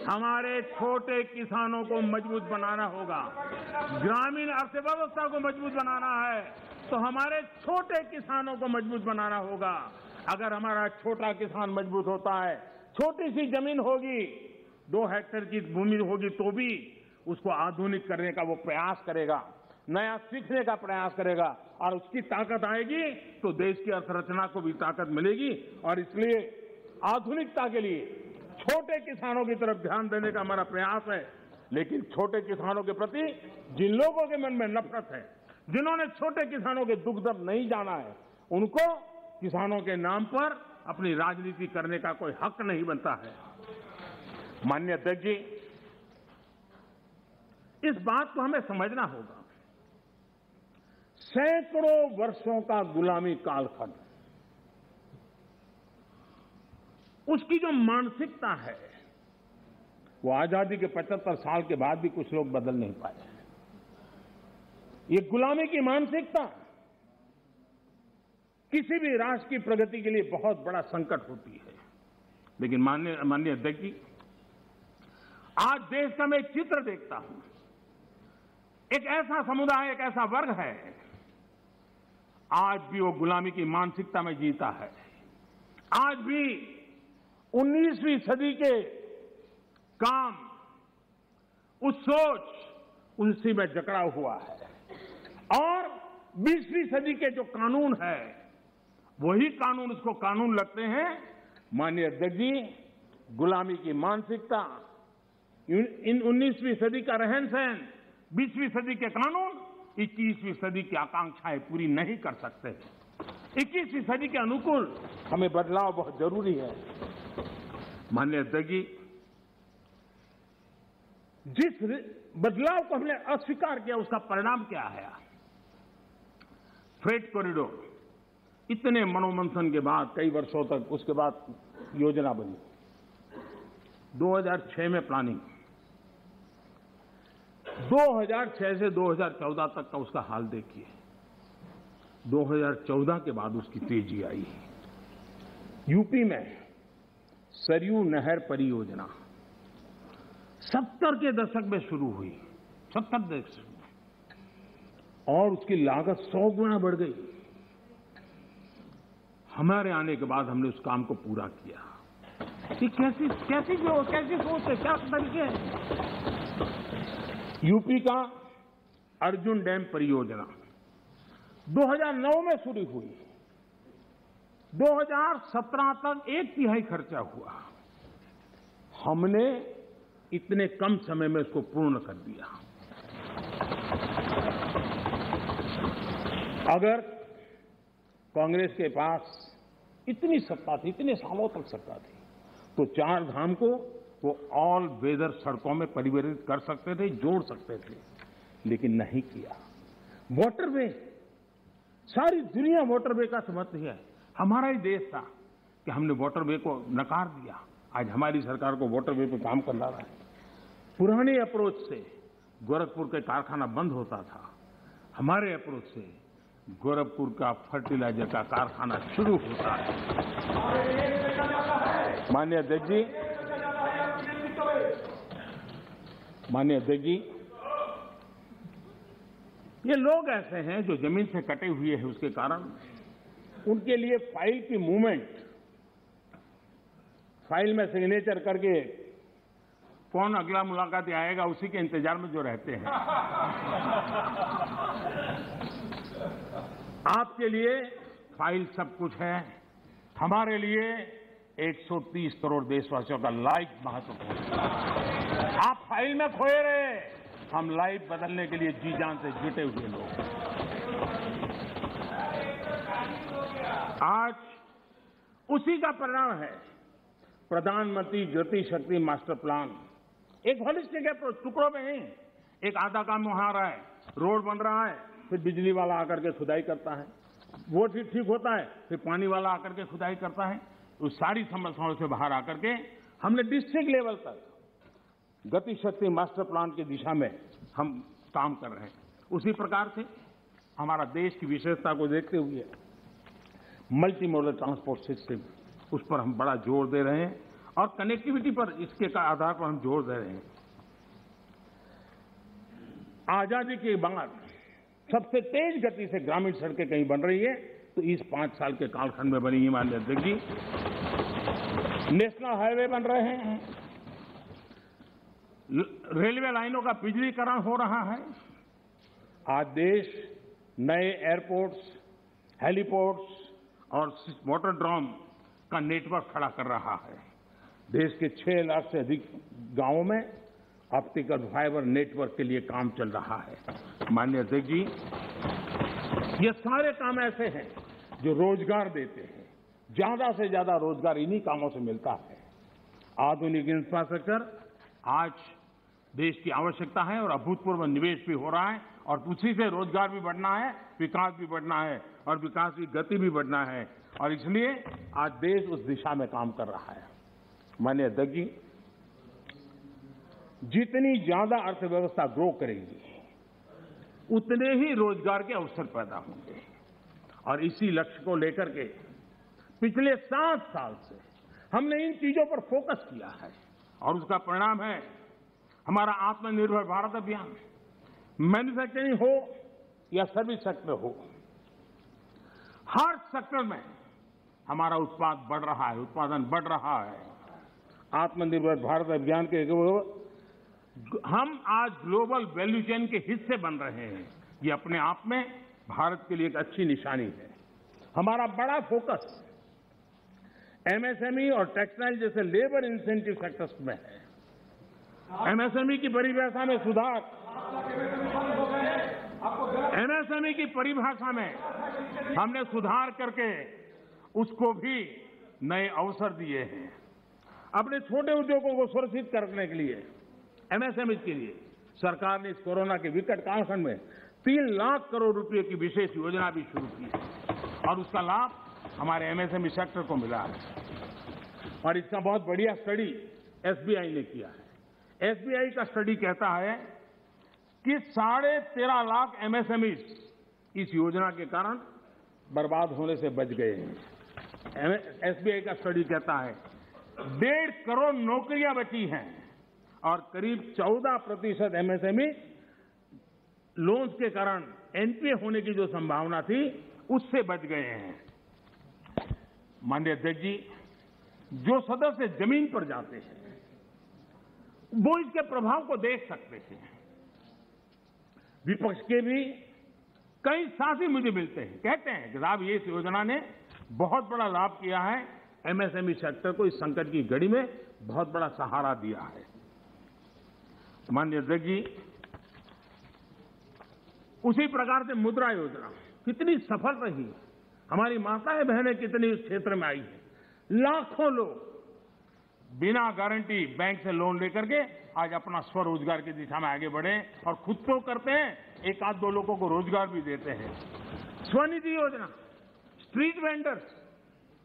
हमारे छोटे किसानों को मजबूत बनाना होगा। ग्रामीण अर्थव्यवस्था को मजबूत बनाना है तो हमारे छोटे किसानों को मजबूत बनाना होगा। अगर हमारा छोटा किसान मजबूत होता है, छोटी सी जमीन होगी, 2 हेक्टेयर की भूमि होगी, तो भी उसको आधुनिक करने का वो प्रयास करेगा, नया सीखने का प्रयास करेगा, और उसकी ताकत आएगी तो देश की अर्थरचना को भी ताकत मिलेगी। और इसलिए आधुनिकता के लिए छोटे किसानों की तरफ ध्यान देने का हमारा प्रयास है। लेकिन छोटे किसानों के प्रति जिन लोगों के मन में नफरत है, जिन्होंने छोटे किसानों के दुख दर्द नहीं जाना है, उनको किसानों के नाम पर अपनी राजनीति करने का कोई हक नहीं बनता है। माननीय अध्यक्ष जी, इस बात को हमें समझना होगा, सैकड़ों वर्षों का गुलामी कालखंड, उसकी जो मानसिकता है वो आजादी के 75 साल के बाद भी कुछ लोग बदल नहीं पाए। ये गुलामी की मानसिकता किसी भी राष्ट्र की प्रगति के लिए बहुत बड़ा संकट होती है। लेकिन माननीय अध्यक्ष जी, आज देश का मैं एक चित्र देखता हूं, एक ऐसा समुदाय, एक ऐसा वर्ग है, आज भी वो गुलामी की मानसिकता में जीता है। आज भी 19वीं सदी के काम, उस सोच, उसी में जकड़ा हुआ है। और 20वीं सदी के जो कानून है, वही कानून उसको कानून लगते हैं। माननीय अध्यक्ष जी, गुलामी की मानसिकता, इन 19वीं सदी का रहन सहन, 20वीं सदी के कानून 21वीं सदी की आकांक्षाएं पूरी नहीं कर सकते। 21वीं सदी के अनुकूल हमें बदलाव बहुत जरूरी है। माननीय अध्यक्ष जी, जिस बदलाव को हमने अस्वीकार किया, उसका परिणाम क्या है? फ्रेट कॉरिडोर, इतने मनोमंथन के बाद, कई वर्षों तक उसके बाद योजना बनी, 2006 में प्लानिंग, 2006 से 2014 तक का उसका हाल देखिए। 2014 के बाद उसकी तेजी आई। यूपी में सरयू नहर परियोजना 70 के दशक में शुरू हुई, 70 दशक में, और उसकी लागत 100 गुना बढ़ गई। हमारे आने के बाद हमने उस काम को पूरा किया। कि कैसी सोच है, क्या तरीके हैं? यूपी का अर्जुन डैम परियोजना 2009 में शुरू हुई, 2017 तक 1/3 खर्चा हुआ। हमने इतने कम समय में उसको पूर्ण कर दिया। अगर कांग्रेस के पास इतनी सत्ता थी, इतने सालों तक सत्ता थी, तो 4 धाम को वो ऑल वेदर सड़कों में परिवर्तित कर सकते थे, जोड़ सकते थे, लेकिन नहीं किया। वाटरवे, सारी दुनिया वाटरवे का समर्थन है। हमारा ही देश था कि हमने वाटरवे को नकार दिया। आज हमारी सरकार को वाटरवे पे काम करना रहा है। पुराने अप्रोच से गोरखपुर के कारखाना बंद होता था, हमारे अप्रोच से गोरखपुर का फर्टिलाइजर का कारखाना शुरू होता है। माननीय अध्यक्ष जी, ये लोग ऐसे हैं जो जमीन से कटे हुए हैं, उसके कारण उनके लिए फाइल की मूवमेंट, फाइल में सिग्नेचर करके कौन अगला मुलाकात आएगा उसी के इंतजार में जो रहते हैं, आपके लिए फाइल सब कुछ है, हमारे लिए 130 करोड़ देशवासियों का लाइफ महत्वपूर्ण है। आप फाइल में खोए रहे, हम लाइफ बदलने के लिए जी जान से जुटे हुए लोग। आज उसी का परिणाम है प्रधानमंत्री गति शक्ति मास्टर प्लान। एक होलिस्टिक अप्रोच, टुकड़ों में नहीं, एक आधा काम वहां आ रहा है, रोड बन रहा है, फिर बिजली वाला आकर के खुदाई करता है, वो ठीक होता है, फिर पानी वाला आकर के खुदाई करता है। उस सारी समस्याओं से बाहर आकर के हमने डिस्ट्रिक्ट लेवल तक गति शक्ति मास्टर प्लान की दिशा में हम काम कर रहे हैं। उसी प्रकार से हमारा देश की विशेषता को देखते हुए मल्टी मॉडल ट्रांसपोर्ट सिस्टम, उस पर हम बड़ा जोर दे रहे हैं और कनेक्टिविटी पर इसके का आधार पर हम जोर दे रहे हैं। आजादी के बाद सबसे तेज गति से ग्रामीण सड़कें कहीं बन रही है तो इस 5 साल के कालखंड में बनी है। माननीय अध्यक्ष जी, नेशनल हाईवे बन रहे हैं, रेलवे लाइनों का बिजलीकरण हो रहा है। आज देश नए एयरपोर्ट्स, हेलीपोर्ट्स और वाटरड्रोम का नेटवर्क खड़ा कर रहा है। देश के 6 लाख से अधिक गांवों में ऑप्टिकल फाइबर नेटवर्क के लिए काम चल रहा है। माननीय अध्यक्ष जी, ये सारे काम ऐसे हैं जो रोजगार देते हैं। ज्यादा से ज्यादा रोजगार इन्हीं कामों से मिलता है। आधुनिक इंफ्रास्ट्रक्चर आज देश की आवश्यकता है और अभूतपूर्व निवेश भी हो रहा है और उसी से रोजगार भी बढ़ना है, विकास भी बढ़ना है और विकास की गति भी बढ़ना है और इसलिए आज देश उस दिशा में काम कर रहा है। माननीय अध्यक्ष जी, जितनी ज्यादा अर्थव्यवस्था ग्रो करेगी उतने ही रोजगार के अवसर पैदा होंगे और इसी लक्ष्य को लेकर के पिछले 7 साल से हमने इन चीजों पर फोकस किया है और उसका परिणाम है हमारा आत्मनिर्भर भारत अभियान। मैन्युफैक्चरिंग हो या सर्विस सेक्टर हो, हर सेक्टर में हमारा उत्पाद बढ़ रहा है, उत्पादन बढ़ रहा है। आत्मनिर्भर भारत अभियान के हम आज ग्लोबल वैल्यू चेन के हिस्से बन रहे हैं। ये अपने आप में भारत के लिए एक अच्छी निशानी है। हमारा बड़ा फोकस एमएसएमई और टेक्सटाइल जैसे लेबर इंसेंटिव सेक्टर्स में है। एमएसएमई की परिभाषा में सुधार, एमएसएमई की परिभाषा में हमने सुधार करके उसको भी नए अवसर दिए हैं। अपने छोटे उद्योगों को सुरक्षित करने के लिए, एमएसएमई के लिए सरकार ने इस कोरोना के विकट कालखंड में 3 लाख करोड़ रुपए की विशेष योजना भी शुरू की है और उसका लाभ हमारे एमएसएमई सेक्टर को मिला है। और इसका बहुत बढ़िया स्टडी एसबीआई ने किया है। एसबीआई का स्टडी कहता है कि 13.5 लाख एमएसएमई इस योजना के कारण बर्बाद होने से बच गए हैं। एसबीआई का स्टडी कहता है 1.5 करोड़ नौकरियां बची हैं और करीब 14% एमएसएमई लोन्स के कारण एनपीए होने की जो संभावना थी उससे बच गए हैं। माननीय अध्यक्ष जी, जो सदस्य जमीन पर जाते हैं वो इसके प्रभाव को देख सकते हैं। विपक्ष के भी कई साथी मुझे मिलते हैं, कहते हैं कि साहब ये इस योजना ने बहुत बड़ा लाभ किया है, एमएसएमई सेक्टर को इस संकट की घड़ी में बहुत बड़ा सहारा दिया है। माननीय अध्यक्ष जी, उसी प्रकार से मुद्रा योजना कितनी सफल रही, हमारी माताएं बहनें कितनी इस क्षेत्र में आई है। लाखों लोग बिना गारंटी बैंक से लोन लेकर के आज अपना स्वरोजगार की दिशा में आगे बढ़े और खुद तो करते हैं, 1-2 लोगों को रोजगार भी देते हैं। स्वनिधि योजना, स्ट्रीट वेंडर्स,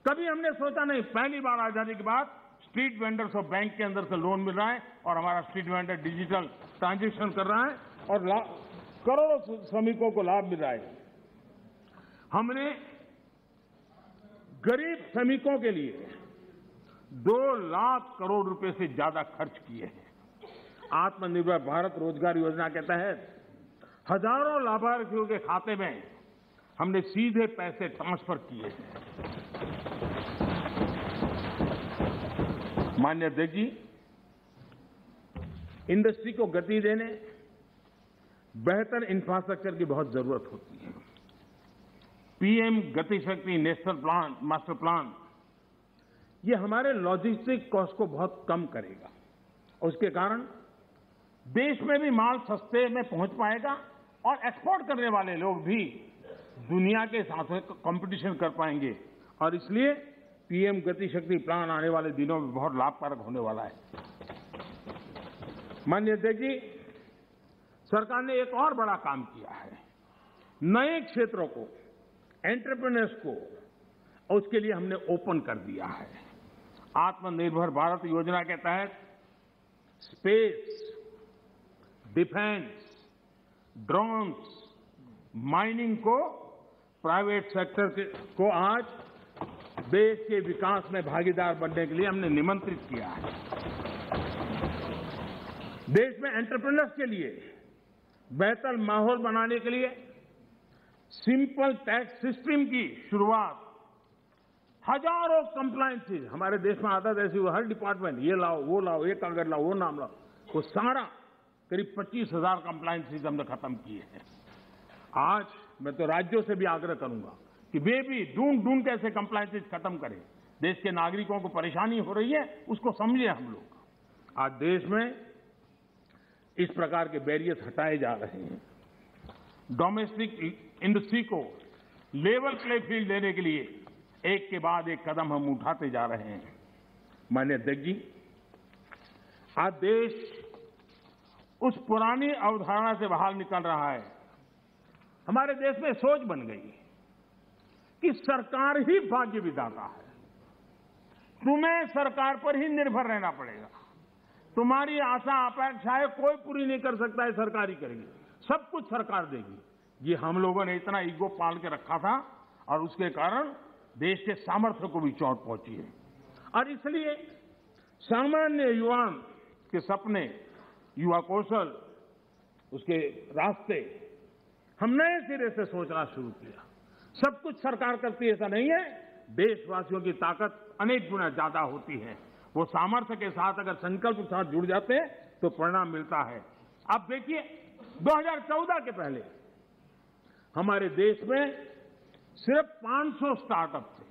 कभी हमने सोचा नहीं, पहली बार आजादी के बाद स्ट्रीट वेंडर्स को बैंक के अंदर से लोन मिल रहा है और हमारा स्ट्रीट वेंडर डिजिटल ट्रांजैक्शन कर रहा है और करोड़ों श्रमिकों को लाभ मिल रहा है। हमने गरीब श्रमिकों के लिए 2 लाख करोड़ रुपए से ज्यादा खर्च किए हैं। आत्मनिर्भर भारत रोजगार योजना के तहत हजारों लाभार्थियों के खाते में हमने सीधे पैसे ट्रांसफर किए हैं। माननीय अध्यक्ष जी, इंडस्ट्री को गति देने बेहतर इंफ्रास्ट्रक्चर की बहुत जरूरत होती है। पीएम गति शक्ति नेशनल प्लान, मास्टर प्लान, ये हमारे लॉजिस्टिक कॉस्ट को बहुत कम करेगा और उसके कारण देश में भी माल सस्ते में पहुंच पाएगा और एक्सपोर्ट करने वाले लोग भी दुनिया के साथ में कंपटीशन कर पाएंगे और इसलिए पीएम गति शक्ति प्लान आने वाले दिनों में बहुत लाभकारक होने वाला है। माननीय अध्यक्ष जी, सरकार ने एक और बड़ा काम किया है। नए क्षेत्रों को, एंटरप्रेन्योर्स को, उसके लिए हमने ओपन कर दिया है। आत्मनिर्भर भारत योजना के तहत स्पेस, डिफेंस, ड्रोन्स, माइनिंग को प्राइवेट सेक्टर को आज देश के विकास में भागीदार बनने के लिए हमने निमंत्रित किया है। देश में एंटरप्रेन्योर्स के लिए बेहतर माहौल बनाने के लिए सिंपल टैक्स सिस्टम की शुरुआत, हजारों कंप्लायंसेज हमारे देश में आदत ऐसी हुई, हर डिपार्टमेंट ये लाओ, वो लाओ, ये कागज लाओ, वो नाम लाओ, वो सारा करीब 25,000 कंप्लायंसेज हमने खत्म किए हैं। आज मैं तो राज्यों से भी आग्रह करूंगा कि वे भी ढूंढ के ऐसे कंप्लायंसेज खत्म करें। देश के नागरिकों को परेशानी हो रही है, उसको समझे हम लोग। आज देश में इस प्रकार के बैरियर्स हटाए जा रहे हैं। डोमेस्टिक इंडस्ट्री को लेवल प्ले फील्ड देने के लिए एक के बाद एक कदम हम उठाते जा रहे हैं। माननीय अध्यक्ष जी, आज देश उस पुरानी अवधारणा से बाहर निकल रहा है। हमारे देश में सोच बन गई कि सरकार ही भाग्य विधाता है, तुम्हें सरकार पर ही निर्भर रहना पड़ेगा, तुम्हारी आशा अपेक्षाएं कोई पूरी नहीं कर सकता है, सरकार ही करेगी, सब कुछ सरकार देगी। ये हम लोगों ने इतना ईगो पाल के रखा था और उसके कारण देश के सामर्थ्य को भी चोट पहुंची है। और इसलिए सामान्य युवा के सपने, युवा कौशल, उसके रास्ते हम नए सिरे से सोचना शुरू किया। सब कुछ सरकार करती है ऐसा नहीं है, देशवासियों की ताकत अनेक गुना ज्यादा होती है। वो सामर्थ्य के साथ अगर संकल्प के साथ जुड़ जाते हैं तो परिणाम मिलता है। आप देखिए 2014 के पहले हमारे देश में सिर्फ 500 स्टार्टअप थे।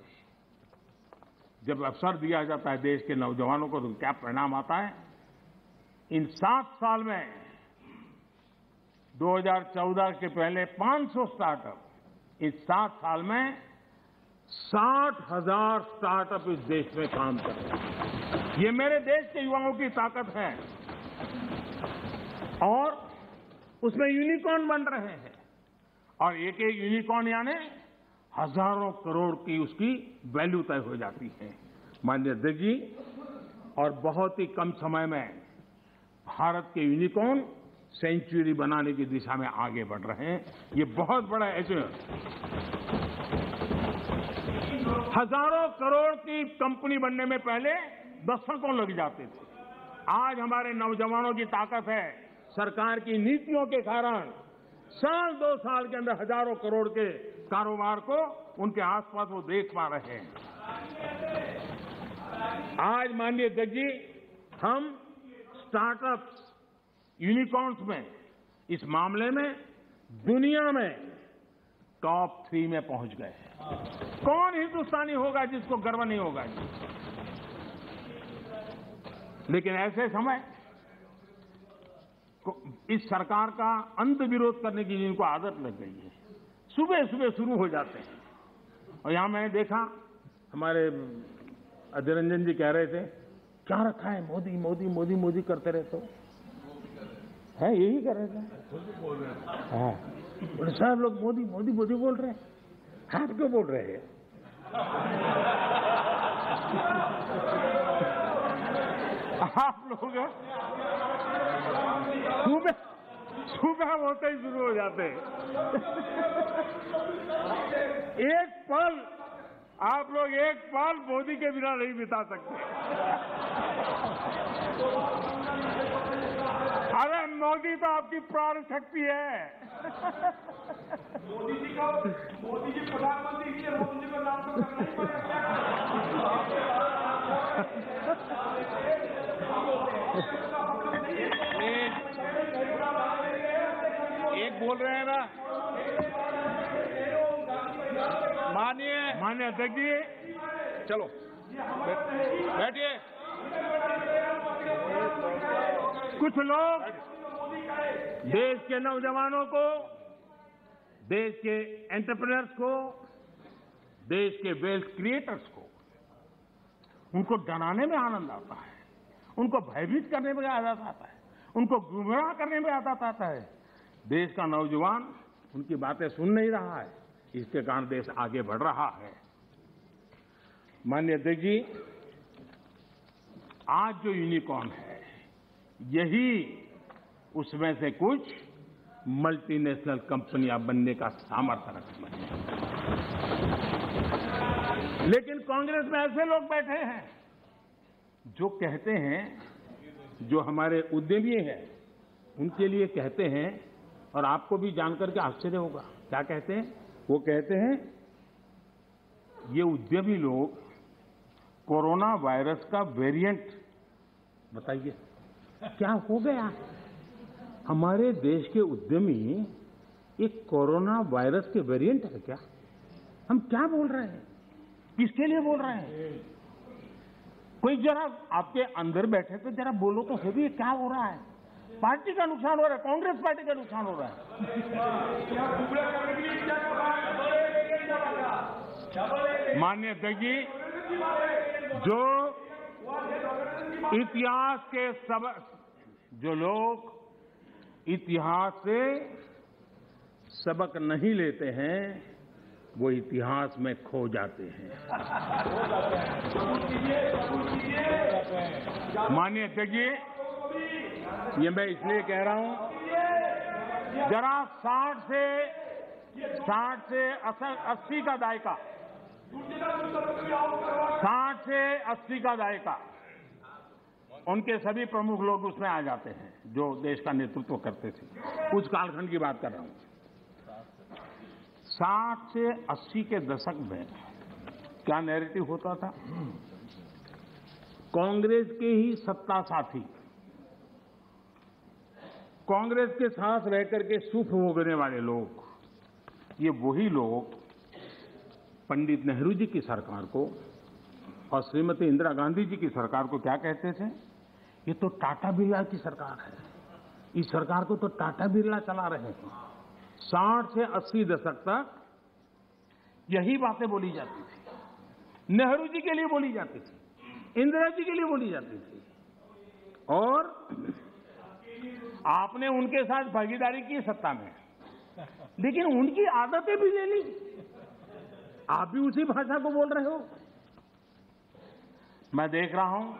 जब अवसर दिया जाता है देश के नौजवानों को तो क्या परिणाम आता है। इन 7 साल में 2014 के पहले 500 स्टार्टअप, इस 7 साल में 60,000 स्टार्टअप इस देश में काम कर रहे हैं। ये मेरे देश के युवाओं की ताकत है और उसमें यूनिकॉर्न बन रहे हैं और एक एक यूनिकॉर्न यानी हजारों करोड़ की उसकी वैल्यू तय हो जाती है। माननीय अध्यक्ष जी, और बहुत ही कम समय में भारत के यूनिकॉर्न सेंचुरी बनाने की दिशा में आगे बढ़ रहे हैं। ये बहुत बड़ा अचीवमेंट। हजारों करोड़ की कंपनी बनने में पहले दशकों लग जाते थे। आज हमारे नौजवानों की ताकत है, सरकार की नीतियों के कारण साल 2 साल के अंदर हजारों करोड़ के कारोबार को उनके आसपास वो देख पा रहे हैं। आज माननीय अध्यक्ष जी, हम स्टार्टअप्स, यूनिकॉर्न्स में इस मामले में दुनिया में टॉप 3 में पहुंच गए हैं। कौन हिंदुस्तानी होगा जिसको गर्व नहीं होगा। लेकिन ऐसे समय इस सरकार का अंत विरोध करने की जिनको आदत लग गई है, सुबह सुबह शुरू हो जाते हैं। और यहां मैंने देखा हमारे अजय रंजन जी कह रहे थे, क्या रखा है मोदी मोदी मोदी मोदी करते रहते हो, है यही कर रहे थे। हाँ, साहब लोग मोदी मोदी मोदी बोल रहे हैं, आप क्यों बोल रहे हैं? आप लोग सुबह होते ही शुरू हो जाते हैं। एक पल आप लोग एक पल मोदी के बिना नहीं बिता सकते। अरे मोदी तो आपकी प्राण शक्ति है। मोदी जी प्रधानमंत्री इसलिए मोदी जी का नाम तो करना ही पड़ेगा। एक बोल रहे हैं ना, माननीय अध्यक्ष जी, चलो बैठिए। कुछ लोग देश के नौजवानों को, देश के एंटरप्रेन्योर्स को, देश के वेल्थ क्रिएटर्स को, उनको डराने में आनंद आता है, उनको भयभीत करने में आनंद आता है, उनको गुमराह करने में आनंद आता है। देश का नौजवान उनकी बातें सुन नहीं रहा है, इसके कारण देश आगे बढ़ रहा है। माननीय अध्यक्ष जी, आज जो यूनिकॉर्न है, यही उसमें से कुछ मल्टीनेशनल कंपनियां बनने का सामर्थ्य रखती हैं। लेकिन कांग्रेस में ऐसे लोग बैठे हैं जो कहते हैं, जो हमारे उद्यमी हैं उनके लिए कहते हैं, और आपको भी जानकर के आश्चर्य होगा, क्या कहते हैं? वो कहते हैं ये उद्यमी लोग कोरोना वायरस का वेरिएंट, बताइए क्या हो गया? हमारे देश के उद्यमी एक कोरोना वायरस के वेरिएंट है क्या? हम क्या बोल रहे हैं? किसके लिए बोल रहे हैं? कोई जरा आपके अंदर बैठे तो जरा बोलो तो सही, ये क्या हो रहा है? पार्टी का नुकसान हो रहा है, कांग्रेस पार्टी का नुकसान हो रहा है। माननीय अध्यक्ष जी, जो इतिहास के जो लोग इतिहास से सबक नहीं लेते हैं, वो इतिहास में खो जाते हैं। माननीय अध्यक्ष जी, ये मैं इसलिए कह रहा हूं, जरा 60 से 80 का दायका, 60 से 80 का दायका, उनके सभी प्रमुख लोग उसमें आ जाते हैं जो देश का नेतृत्व करते थे। उस कालखंड की बात कर रहा हूं। 60 से 80 के दशक में क्या नैरेटिव होता था? कांग्रेस के ही सत्ता साथी, कांग्रेस के साथ रहकर के सुख भोगने वाले लोग, ये वही लोग पंडित नेहरू जी की सरकार को और श्रीमती इंदिरा गांधी जी की सरकार को क्या कहते थे? ये तो टाटा बिरला की सरकार है, इस सरकार को तो टाटा बिरला चला रहे हैं। 60 से 80 दशक तक यही बातें बोली जाती थी, नेहरू जी के लिए बोली जाती थी, इंदिरा जी के लिए बोली जाती थी, और आपने उनके साथ भागीदारी की सत्ता में, लेकिन उनकी आदतें भी ले ली, आप भी उसी भाषा को बोल रहे हो। मैं देख रहा हूं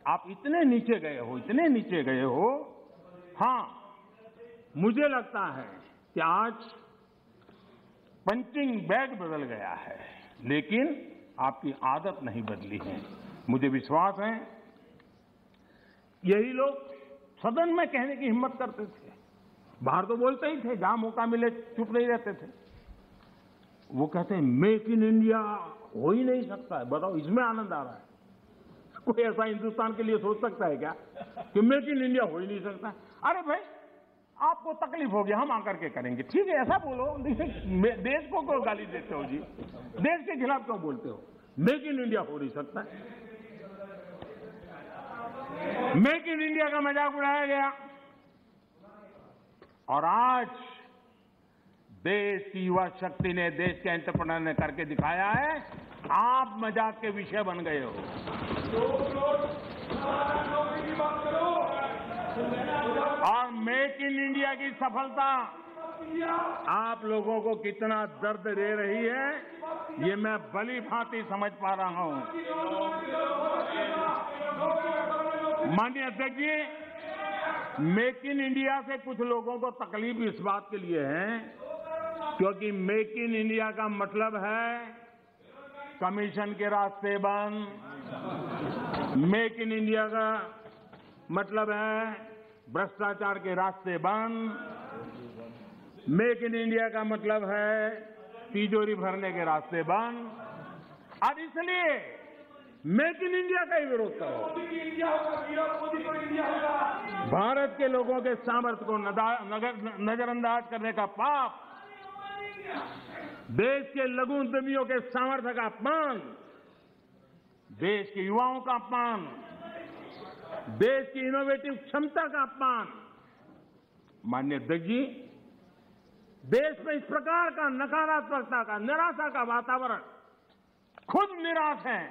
आप इतने नीचे गए हो, इतने नीचे गए हो। हां, मुझे लगता है कि आज पंचिंग बैग बदल गया है, लेकिन आपकी आदत नहीं बदली है। मुझे विश्वास है यही लोग सदन में कहने की हिम्मत करते थे, बाहर तो बोलते ही थे, जहां मौका मिले चुप नहीं रहते थे। वो कहते हैं मेक इन इंडिया हो ही नहीं सकता है। बताओ, इसमें आनंद आ रहा है? कोई ऐसा हिंदुस्तान के लिए सोच सकता है क्या कि मेक इन इंडिया हो ही नहीं सकता? अरे भाई, आपको तकलीफ होगी, हम आकर के करेंगे, ठीक है, ऐसा बोलो। देश को क्यों गाली देते हो जी? देश के खिलाफ क्यों बोलते हो? मेक इन इंडिया हो नहीं सकता। मेक इन इंडिया का मजाक उड़ाया गया, और आज देश की युवा शक्ति ने, देश के एंटरप्रेन्योर ने करके दिखाया है। आप मजाक के विषय बन गए हो। और मेक इन इंडिया की सफलता आप लोगों को कितना दर्द दे रही है, ये मैं भली भांति समझ पा रहा हूं। माननीय अध्यक्ष जी, मेक इन इंडिया से कुछ लोगों को तकलीफ इस बात के लिए है क्योंकि मेक इन इंडिया का मतलब है कमीशन के रास्ते बंद। मेक इन इंडिया का मतलब है भ्रष्टाचार के रास्ते बंद। मेक इन इंडिया का मतलब है तिजोरी भरने के रास्ते बंद। और इसलिए मेक इन इंडिया का ही विरोध करो। भारत के लोगों के सामर्थ्य को नजरअंदाज करने का पाप, देश के लघु उद्यमियों के सामर्थ्य का अपमान, देश के युवाओं का अपमान, देश की इनोवेटिव क्षमता का अपमान। माननीय अध्यक्ष जी, देश में इस प्रकार का नकारात्मकता का, निराशा का वातावरण, खुद निराश हैं,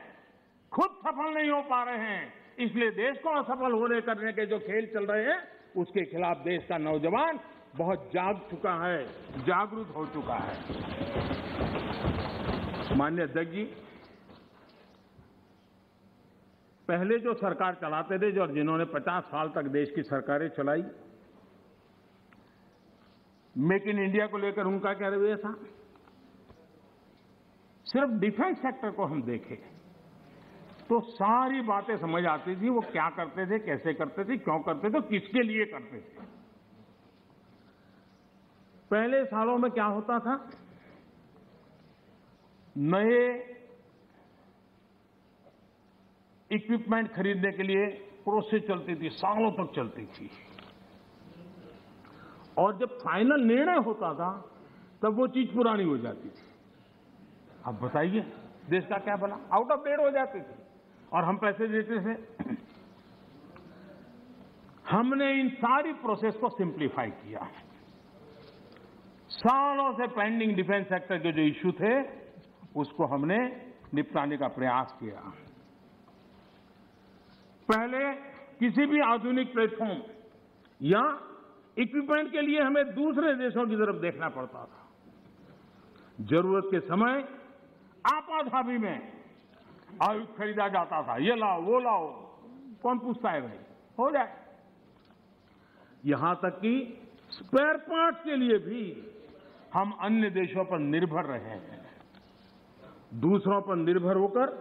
खुद सफल नहीं हो पा रहे हैं, इसलिए देश को असफल होने करने के जो खेल चल रहे हैं उसके खिलाफ देश का नौजवान बहुत जाग चुका है, जागरूक हो चुका है। माननीय अध्यक्ष जी, पहले जो सरकार चलाते थे और जिन्होंने 50 साल तक देश की सरकारें चलाई, मेक इन इंडिया को लेकर उनका क्या रवैया था? सिर्फ डिफेंस सेक्टर को हम देखें तो सारी बातें समझ आती थी, वो क्या करते थे, कैसे करते थे, क्यों करते थे, किसके लिए करते थे। पहले सालों में क्या होता था, नए इक्विपमेंट खरीदने के लिए प्रोसेस चलती थी, सालों तक चलती थी, और जब फाइनल निर्णय होता था तब वो चीज पुरानी हो जाती थी। अब बताइए देश का क्या बना, आउट ऑफ डेट हो जाती थी और हम पैसे देते थे। हमने इन सारी प्रोसेस को सिंप्लीफाई किया। सालों से पेंडिंग डिफेंस सेक्टर के जो इश्यू थे उसको हमने निपटाने का प्रयास किया। पहले किसी भी आधुनिक प्लेटफॉर्म या इक्विपमेंट के लिए हमें दूसरे देशों की तरफ देखना पड़ता था। जरूरत के समय आपाधापी में आयुध खरीदा जाता था, ये लाओ वो लाओ, कौन पूछता है भाई, हो जाए। यहां तक कि स्पेयर पार्ट्स के लिए भी हम अन्य देशों पर निर्भर रहे हैं। दूसरों पर निर्भर होकर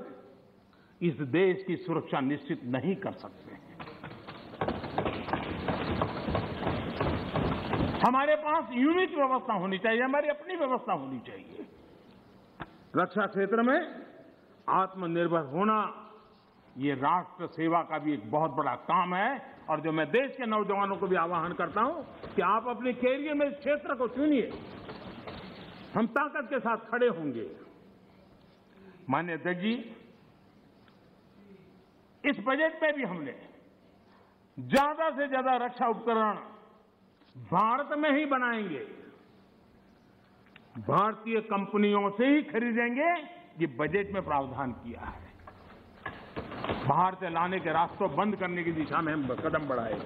इस देश की सुरक्षा निश्चित नहीं कर सकते हैं। हमारे पास यूनिक व्यवस्था होनी चाहिए, हमारी अपनी व्यवस्था होनी चाहिए। रक्षा क्षेत्र में आत्मनिर्भर होना ये राष्ट्र सेवा का भी एक बहुत बड़ा काम है। और जो मैं देश के नौजवानों को भी आह्वान करता हूं कि आप अपने कैरियर में इस क्षेत्र को चुनिए, हम ताकत के साथ खड़े होंगे। माननीय अध्यक्ष जी, इस बजट में भी हमने ज्यादा से ज्यादा रक्षा उपकरण भारत में ही बनाएंगे, भारतीय कंपनियों से ही खरीदेंगे, ये बजट में प्रावधान किया है। बाहर से लाने के रास्तों बंद करने की दिशा में हम कदम बढ़ाए।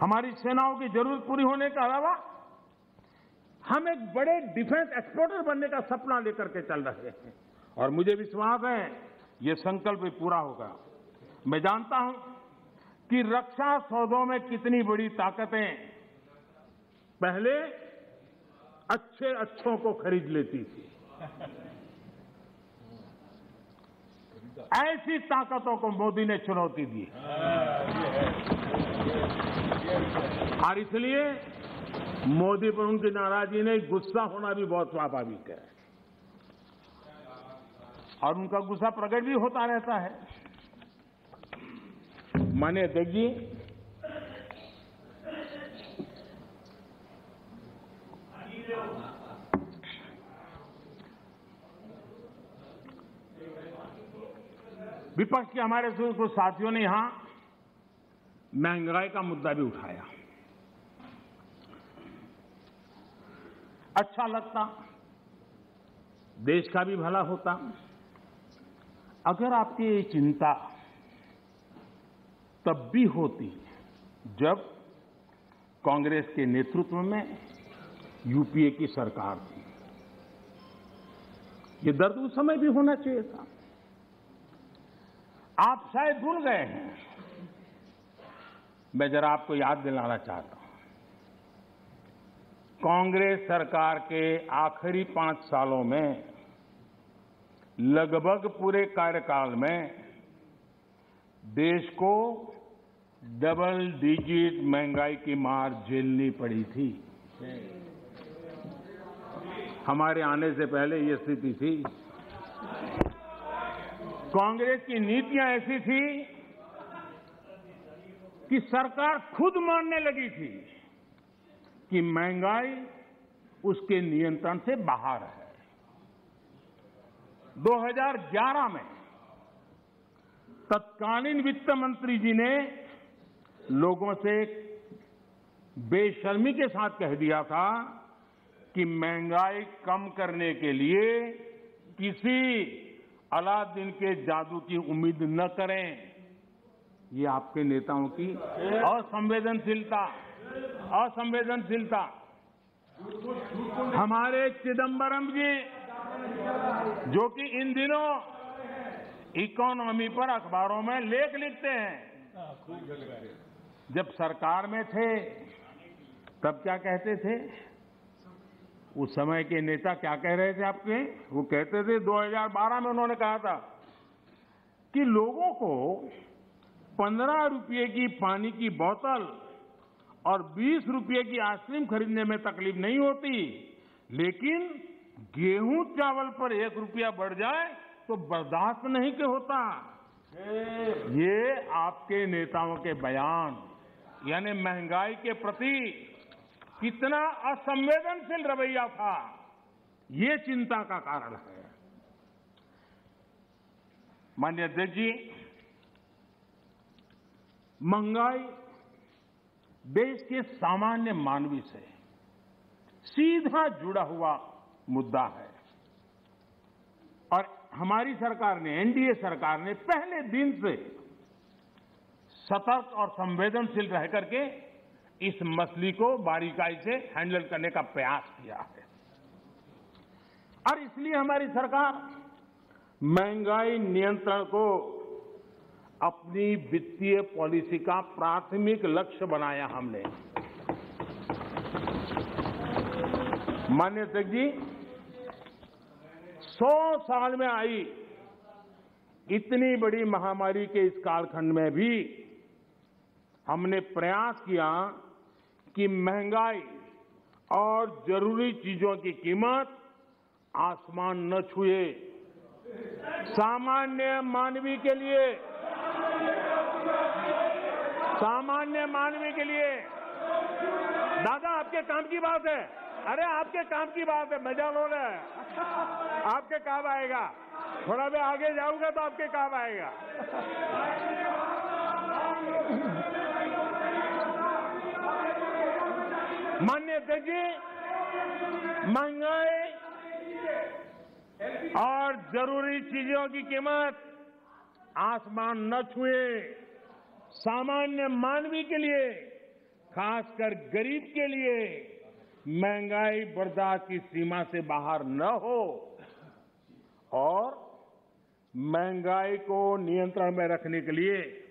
हमारी सेनाओं की जरूरत पूरी होने के अलावा हम एक बड़े डिफेंस एक्सपोर्टर बनने का सपना लेकर के चल रहे हैं और मुझे विश्वास है ये संकल्प भी पूरा होगा। मैं जानता हूं कि रक्षा सौदों में कितनी बड़ी ताकतें पहले अच्छों को खरीद लेती थी। ऐसी ताकतों को मोदी ने चुनौती दी और इसलिए मोदी पर उनकी नाराजगी नहीं, गुस्सा होना भी बहुत स्वाभाविक है और उनका गुस्सा प्रकट भी होता रहता है। माननीय अध्यक्ष जी, विपक्ष के हमारे कुछ साथियों ने यहां महंगाई का मुद्दा भी उठाया। अच्छा लगता, देश का भी भला होता अगर आपकी ये चिंता तब भी होती जब कांग्रेस के नेतृत्व में यूपीए की सरकार थी। ये दर्द उस समय भी होना चाहिए था। आप शायद भूल गए हैं, मैं जरा आपको याद दिलाना चाहता हूं। कांग्रेस सरकार के आखिरी 5 सालों में लगभग पूरे कार्यकाल में देश को डबल डिजिट महंगाई की मार झेलनी पड़ी थी। हमारे आने से पहले ये स्थिति थी। कांग्रेस की नीतियां ऐसी थी कि सरकार खुद मानने लगी थी कि महंगाई उसके नियंत्रण से बाहर है। 2011 में तत्कालीन वित्त मंत्री जी ने लोगों से बेशर्मी के साथ कह दिया था कि महंगाई कम करने के लिए किसी अलादीन के जादू की उम्मीद न करें। ये आपके नेताओं की असंवेदनशीलता। हमारे चिदंबरम जी, जो कि इन दिनों इकोनॉमी पर अखबारों में लेख लिखते हैं, जब सरकार में थे तब क्या कहते थे? उस समय के नेता क्या कह रहे थे आपके? वो कहते थे 2012 में उन्होंने कहा था कि लोगों को 15 रुपये की पानी की बोतल और 20 रुपये की आइसक्रीम खरीदने में तकलीफ नहीं होती, लेकिन गेहूं चावल पर 1 रुपया बढ़ जाए तो बर्दाश्त नहीं के होता। ये आपके नेताओं के बयान, यानी महंगाई के प्रति कितना असंवेदनशील रवैया था, ये चिंता का कारण है। माननीय अध्यक्ष जी, महंगाई देश के सामान्य मानवी से सीधा जुड़ा हुआ मुद्दा है और हमारी सरकार ने, एनडीए सरकार ने पहले दिन से सतर्क और संवेदनशील रह करके इस मसले को बारीकाई से हैंडल करने का प्रयास किया है और इसलिए हमारी सरकार महंगाई नियंत्रण को अपनी वित्तीय पॉलिसी का प्राथमिक लक्ष्य बनाया हमने। माननीय अध्यक्ष जी, 100 साल में आई इतनी बड़ी महामारी के इस कालखंड में भी हमने प्रयास किया कि महंगाई और जरूरी चीजों की कीमत आसमान न छुए। सामान्य मानवी के लिए दादा, आपके काम की बात है। अरे आपके काम की बात है, मजा लो रहे हैं। आपके काम आएगा। थोड़ा भी आगे जाऊंगा तो आपके काम आएगा। माननीय अध्यक्ष जी, महंगाई और जरूरी चीजों की कीमत आसमान न छुए। सामान्य मानवी के लिए, खासकर गरीब के लिए महंगाई बर्दाश्त की सीमा से बाहर न हो और महंगाई को नियंत्रण में रखने के लिए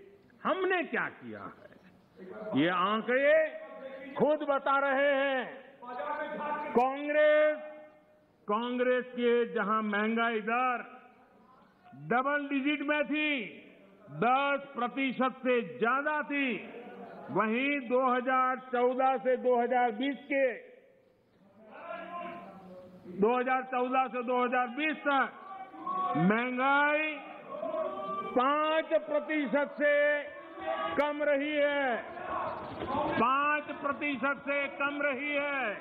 हमने क्या किया है, ये आंकड़े खुद बता रहे हैं। कांग्रेस के जहां महंगाई दर डबल डिजिट में थी, 10% से ज्यादा थी, वहीं 2014 से 2020 तक महंगाई 5% से कम रही है। 5% से कम रही है।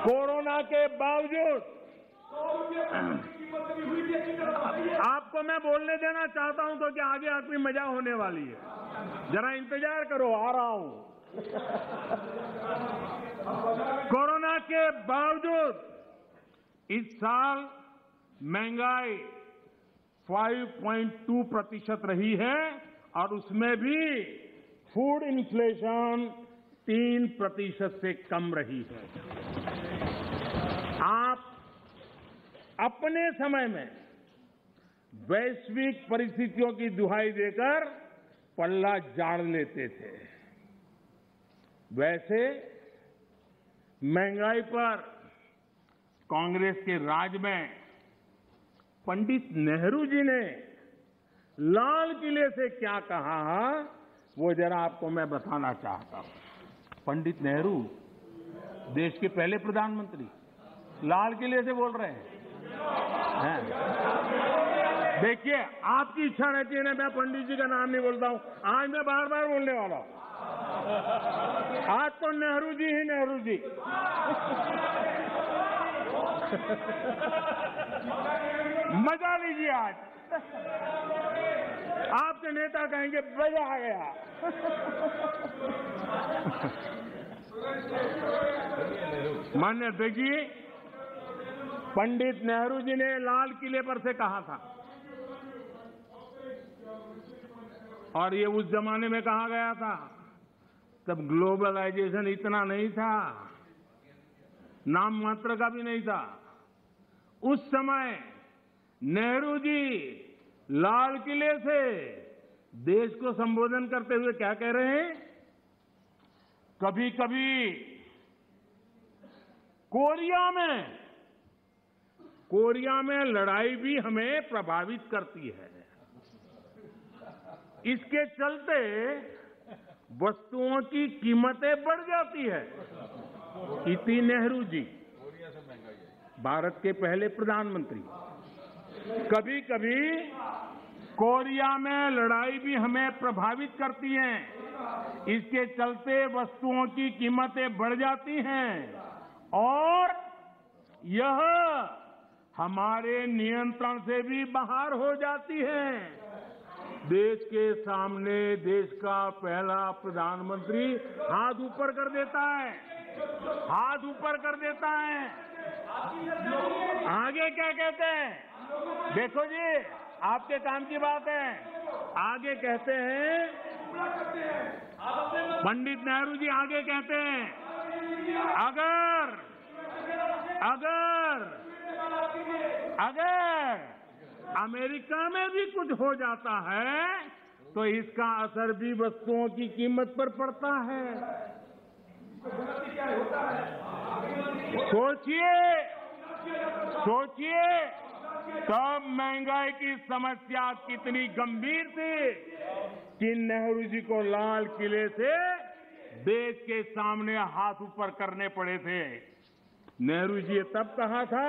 कोरोना के बावजूद आपको मैं बोलने देना चाहता हूं तो कि आगे आपकी मजा होने वाली है। जरा इंतजार करो, आ रहा हूं। कोरोना के बावजूद इस साल महंगाई 5.2% रही है और उसमें भी फूड इन्फ्लेशन 3% से कम रही है। आप अपने समय में वैश्विक परिस्थितियों की दुहाई देकर पल्ला झाड़ लेते थे। वैसे महंगाई पर कांग्रेस के राज में पंडित नेहरू जी ने लाल किले से क्या कहा, वो जरा आपको मैं बताना चाहता हूं। पंडित नेहरू देश के पहले प्रधानमंत्री लाल किले से बोल रहे हैं। देखिए, आपकी इच्छा रहती है ना, मैं पंडित जी का नाम नहीं बोलता हूं, आज मैं बार बार बोलने वाला हूं। आज तो नेहरू जी ही नेहरू जी। मजा लीजिए आज। आपके नेता कहेंगे मजा आ गया। माननीय अध्यक्ष जी, पंडित नेहरू जी ने लाल किले पर से कहा था, और ये उस जमाने में कहा गया था, तब ग्लोबलाइजेशन इतना नहीं था, नाम मात्र का भी नहीं था। उस समय नेहरू जी लाल किले से देश को संबोधन करते हुए क्या कह रहे हैं, कभी कभी कोरिया में लड़ाई भी हमें प्रभावित करती है। इसके चलते वस्तुओं की कीमतें बढ़ जाती है। इति नेहरू जी, भारत के पहले प्रधानमंत्री। कभी कभी कोरिया में लड़ाई भी हमें प्रभावित करती है, इसके चलते वस्तुओं की कीमतें बढ़ जाती हैं और यह हमारे नियंत्रण से भी बाहर हो जाती है। देश के सामने देश का पहला प्रधानमंत्री हाथ ऊपर कर देता है, हाथ ऊपर कर देता है। आगे क्या कहते हैं, देखो जी, आपके काम की बात है। आगे कहते हैं, पंडित नेहरू जी आगे कहते हैं, अगर अमेरिका में भी कुछ हो जाता है तो इसका असर भी वस्तुओं की कीमत पर पड़ता है। सोचिए तब महंगाई की समस्या कितनी गंभीर थी कि नेहरू जी को लाल किले से देश के सामने हाथ ऊपर करने पड़े थे। नेहरू जी तब कहा था,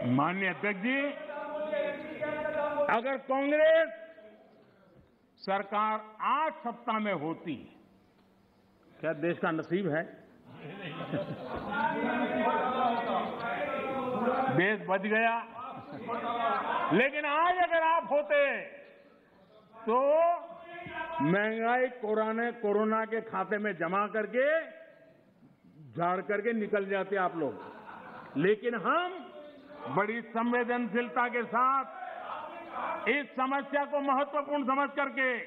माननीय अध्यक्ष जी, अगर कांग्रेस सरकार 8 सप्ताह में होती, क्या देश का नसीब है? देश बच गया। लेकिन आज अगर आप होते तो महंगाई कोरोना के खाते में जमा करके झाड़ करके निकल जाते आप लोग। लेकिन हम बड़ी संवेदनशीलता के साथ इस समस्या को महत्वपूर्ण समझ करके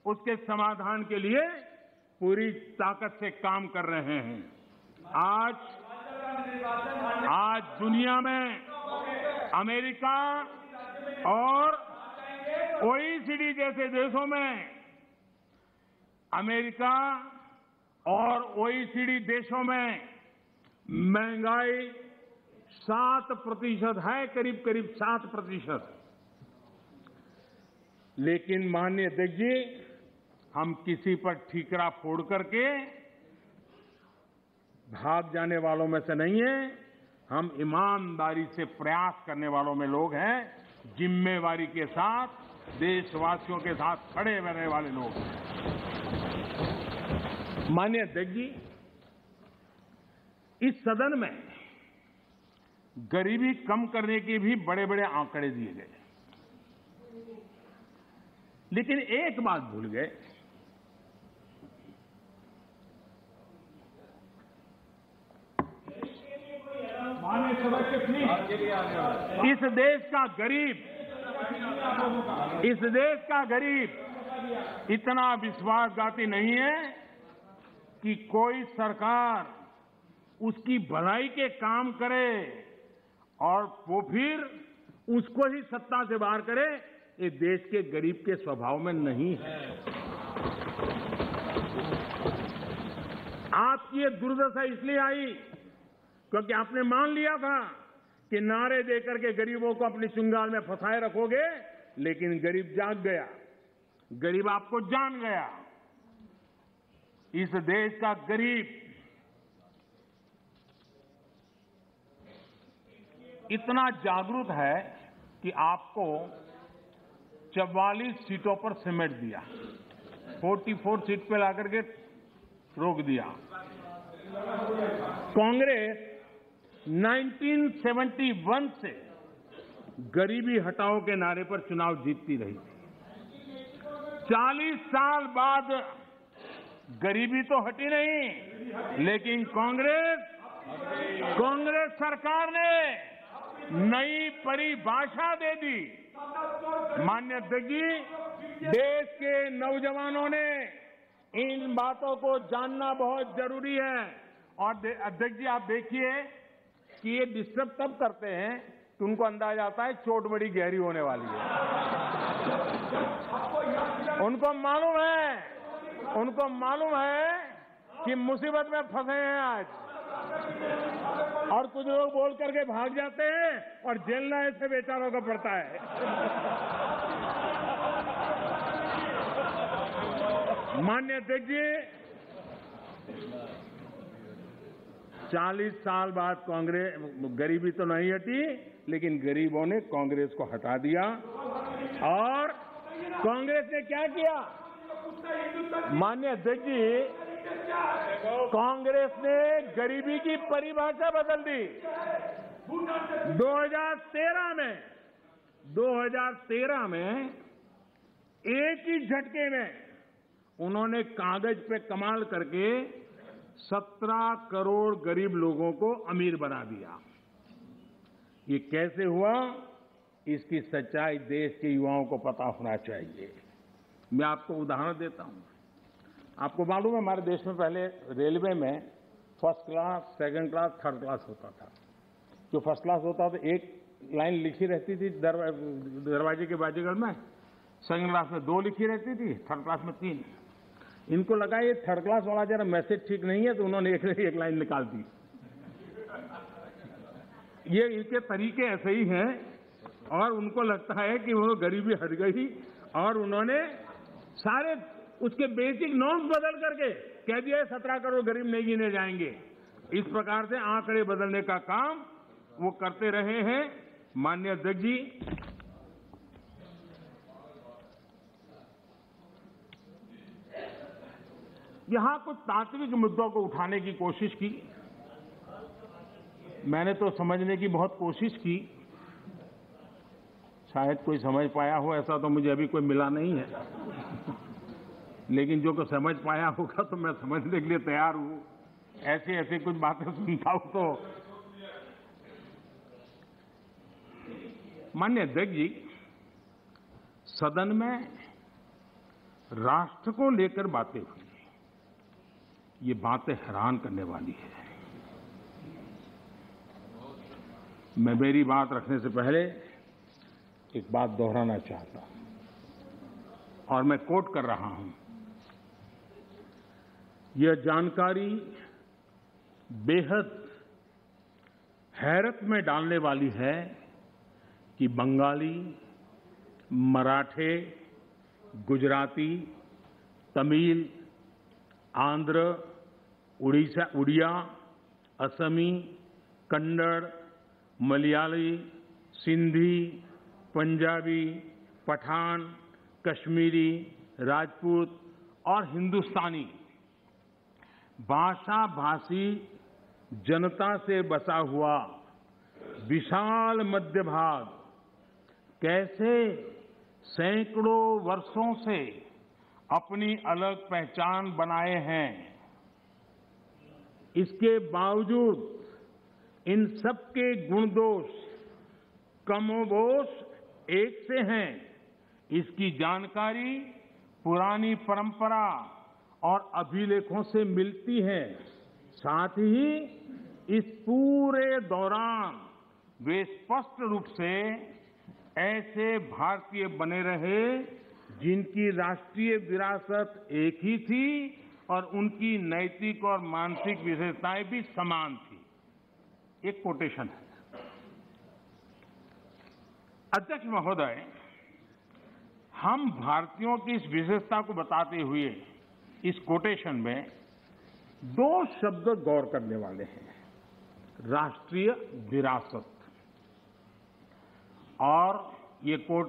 उसके समाधान के लिए पूरी ताकत से काम कर रहे हैं। आज दुनिया में अमेरिका और OECD जैसे देशों में, अमेरिका और OECD देशों में महंगाई 7% है, करीब 7%। लेकिन माननीय अध्यक्ष जी, हम किसी पर ठीकरा फोड़ करके भाग जाने वालों में से नहीं है। हम ईमानदारी से प्रयास करने वालों में लोग हैं, जिम्मेवारी के साथ देशवासियों के साथ खड़े रहने वाले लोग हैं। माननीय अध्यक्ष जी, इस सदन में गरीबी कम करने के भी बड़े बड़े आंकड़े दिए गए, लेकिन एक बात भूल गए, इस देश का गरीब इतना विश्वासघाती नहीं है कि कोई सरकार उसकी भलाई के काम करे और वो फिर उसको ही सत्ता से बाहर करे। ये देश के गरीब के स्वभाव में नहीं है। आपकी ये दुर्दशा इसलिए आई क्योंकि आपने मान लिया था कि नारे देकर के गरीबों को अपनी चुंगाल में फंसाए रखोगे, लेकिन गरीब जाग गया, गरीब आपको जान गया। इस देश का गरीब इतना जागरूक है कि आपको 44 सीटों पर समेट दिया, 44 सीट पे लाकर के रोक दिया। कांग्रेस 1971 से गरीबी हटाओ के नारे पर चुनाव जीतती रही थी। 40 साल बाद गरीबी तो हटी नहीं, लेकिन कांग्रेस सरकार ने नई परिभाषा दे दी। माननीय अध्यक्ष जी, देश के नौजवानों ने इन बातों को जानना बहुत जरूरी है। और अध्यक्ष जी, आप देखिए कि ये डिस्टर्ब तब करते हैं कि उनको अंदाजा आता है चोट बड़ी गहरी होने वाली है। उनको मालूम है कि मुसीबत में फंसे हैं आज, और कुछ लोग बोल करके भाग जाते हैं और झेलना ऐसे बेचारों को पड़ता है। माननीय अध्यक्ष जी, 40 साल बाद कांग्रेस गरीबी तो नहीं हटी, लेकिन गरीबों ने कांग्रेस को हटा दिया। और कांग्रेस ने क्या किया? माननीय अध्यक्ष जी, कांग्रेस ने गरीबी की परिभाषा बदल दी। 2013 में एक ही झटके में उन्होंने कागज पे कमाल करके 17 करोड़ गरीब लोगों को अमीर बना दिया। ये कैसे हुआ? इसकी सच्चाई देश के युवाओं को पता होना चाहिए। मैं आपको उदाहरण देता हूं। आपको मालूम है, हमारे देश में पहले रेलवे में first class, second class, third class होता था। जो फर्स्ट क्लास होता था, एक लाइन लिखी रहती थी दरवाजे के बाजीगर में, सेकंड क्लास में 2 लिखी रहती थी, थर्ड क्लास में 3। इनको लगा ये थर्ड क्लास वाला जरा मैसेज ठीक नहीं है, तो उन्होंने एक लाइन निकाल दी। ये इनके तरीके ऐसे ही हैं, और उनको लगता है कि वो गरीबी हट गई, और उन्होंने सारे उसके बेसिक नॉर्म्स बदल करके कह दिया 17 करोड़ गरीब नहीं गिने जाएंगे। इस प्रकार से आंकड़े बदलने का काम वो करते रहे हैं। माननीय अध्यक्ष जी, यहां कुछ तात्विक मुद्दों को उठाने की कोशिश की। मैंने तो समझने की बहुत कोशिश की, शायद कोई समझ पाया हो ऐसा तो मुझे अभी कोई मिला नहीं है। लेकिन जो को समझ पाया होगा तो मैं समझने के लिए तैयार हूं। ऐसे कुछ बातें सुनता हूं तो। माननीय अध्यक्ष जी, सदन में राष्ट्र को लेकर बातें हुई। ये बातें हैरान करने वाली है। मैं मेरी बात रखने से पहले एक बात दोहराना चाहता हूं, और मैं कोट कर रहा हूं। यह जानकारी बेहद हैरत में डालने वाली है कि बंगाली, मराठे, गुजराती, तमिल, आंध्र, उड़िया, असमी, कन्नड़, मलयाली, सिंधी, पंजाबी, पठान, कश्मीरी, राजपूत और हिंदुस्तानी भाषा भाषी जनता से बसा हुआ विशाल मध्य भाग कैसे सैकड़ों वर्षों से अपनी अलग पहचान बनाए हैं। इसके बावजूद इन सबके गुण दोष कमोबेश एक से हैं। इसकी जानकारी पुरानी परंपरा और अभिलेखों से मिलती है। साथ ही इस पूरे दौरान वे स्पष्ट रूप से ऐसे भारतीय बने रहे जिनकी राष्ट्रीय विरासत एक ही थी और उनकी नैतिक और मानसिक विशेषताएं भी समान थी। एक कोटेशन है। अध्यक्ष महोदय, हम भारतीयों की इस विशेषता को बताते हुए इस कोटेशन में दो शब्द गौर करने वाले हैं, राष्ट्रीय विरासत। और ये कोट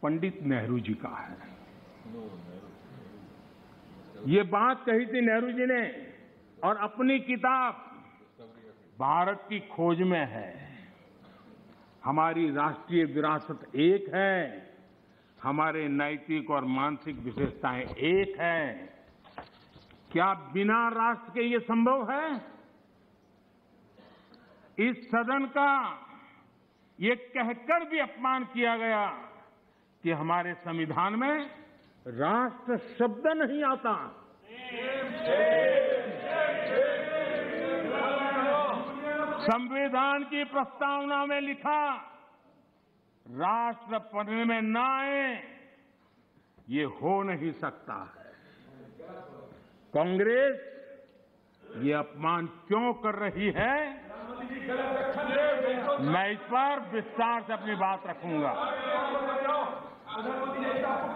पंडित नेहरू जी का है। ये बात कही थी नेहरू जी ने और अपनी किताब भारत की खोज में है। हमारी राष्ट्रीय विरासत एक है, हमारे नैतिक और मानसिक विशेषताएं एक है। क्या बिना राष्ट्र के ये संभव है? इस सदन का ये कहकर भी अपमान किया गया कि हमारे संविधान में राष्ट्र शब्द नहीं आता। संविधान की प्रस्तावना में लिखा राष्ट्र पढ़ने में ना आए, ये हो नहीं सकता है। कांग्रेस ये अपमान क्यों कर रही है, मैं इस पर विस्तार से अपनी बात रखूंगा।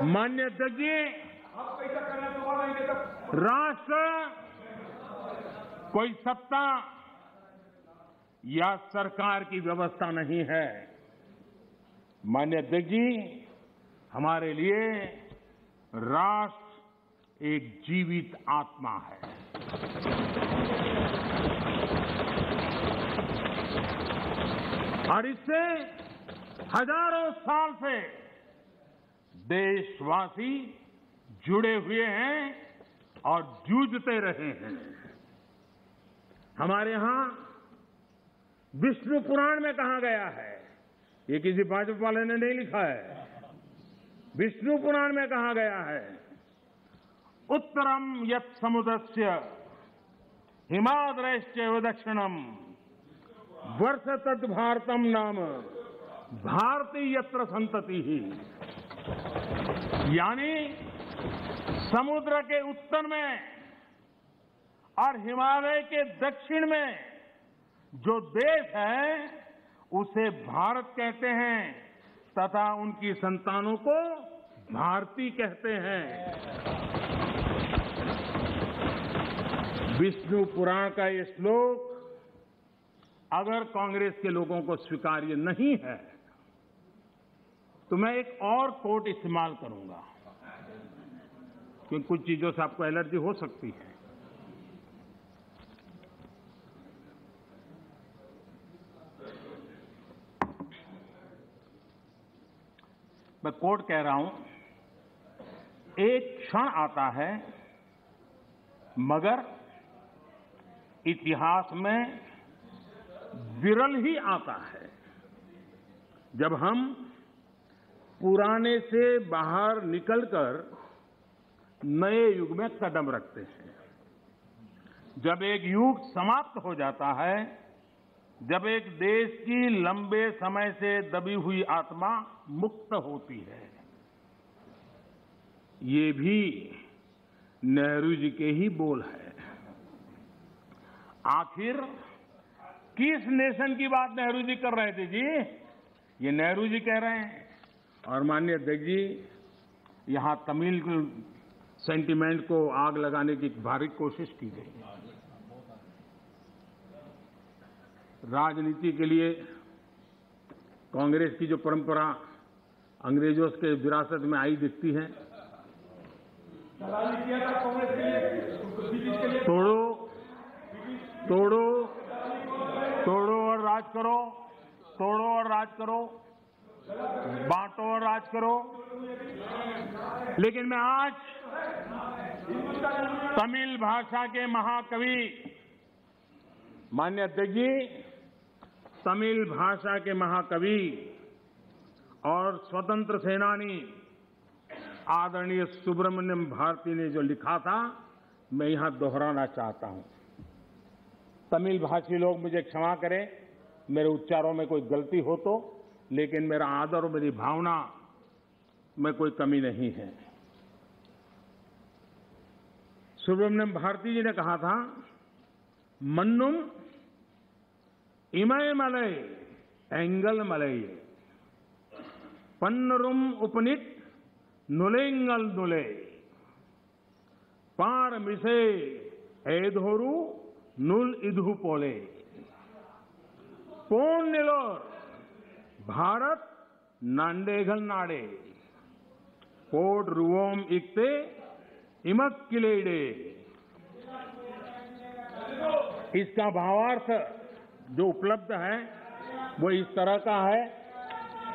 माननीय अध्यक्ष जी, राष्ट्र कोई सत्ता या सरकार की व्यवस्था नहीं है। माननीय अध्यक्ष जी, हमारे लिए राष्ट्र एक जीवित आत्मा है। और इससे हजारों साल से देशवासी जुड़े हुए हैं और जूझते रहे हैं। हमारे यहां विष्णु पुराण में कहा गया है, ये किसी भाजपा वाले ने नहीं लिखा है, विष्णु पुराण में कहा गया है, उत्तरम यत् समुद्रस्य हिमाद्रश्चैव दक्षिणम वर्ष तद भारतम नाम भारती यत्र संतति ही। यानी समुद्र के उत्तर में और हिमालय के दक्षिण में जो देश है उसे भारत कहते हैं तथा उनकी संतानों को भारती कहते हैं। विष्णु पुराण का ये श्लोक अगर कांग्रेस के लोगों को स्वीकार्य नहीं है तो मैं एक और कोट इस्तेमाल करूंगा, क्योंकि कुछ चीजों से आपको एलर्जी हो सकती है। मैं कोट कह रहा हूं, एक क्षण आता है मगर इतिहास में विरल ही आता है जब हम पुराने से बाहर निकलकर नए युग में कदम रखते हैं। जब एक युग समाप्त हो जाता है, जब एक देश की लंबे समय से दबी हुई आत्मा मुक्त होती है। ये भी नेहरू जी के ही बोल है। आखिर किस नेशन की बात नेहरू जी कर रहे थे जी? ये नेहरू जी कह रहे हैं। और माननीय अध्यक्ष जी, यहां तमिल सेंटिमेंट को आग लगाने की भारी कोशिश की गई। राजनीति के लिए कांग्रेस की जो परंपरा अंग्रेजों के विरासत में आई दिखती है, तोड़ो तोड़ो तोड़ो और राज करो, तोड़ो और राज करो, बांटो और राज करो। लेकिन मैं आज तमिल भाषा के महाकवि, माननीय अध्यक्ष जी, तमिल भाषा के महाकवि और स्वतंत्र सेनानी आदरणीय सुब्रमण्यम भारती ने जो लिखा था, मैं यहां दोहराना चाहता हूं। तमिल भाषी लोग मुझे क्षमा करें, मेरे उच्चारों में कोई गलती हो तो, लेकिन मेरा आदर और मेरी भावना में कोई कमी नहीं है। सुब्रमण्यम भारती जी ने कहा था, मन्नुम इमय मलय एंगल मलय, पन्नरुम उपनित नुलेंगल नुले पार मिसे ऐधोरु नुल इधु पोले पोन निलोर भारत नांडेगल नाडे पोड रुवोम इकते इमक किलेडे। इसका भावार्थ जो उपलब्ध है वो इस तरह का है।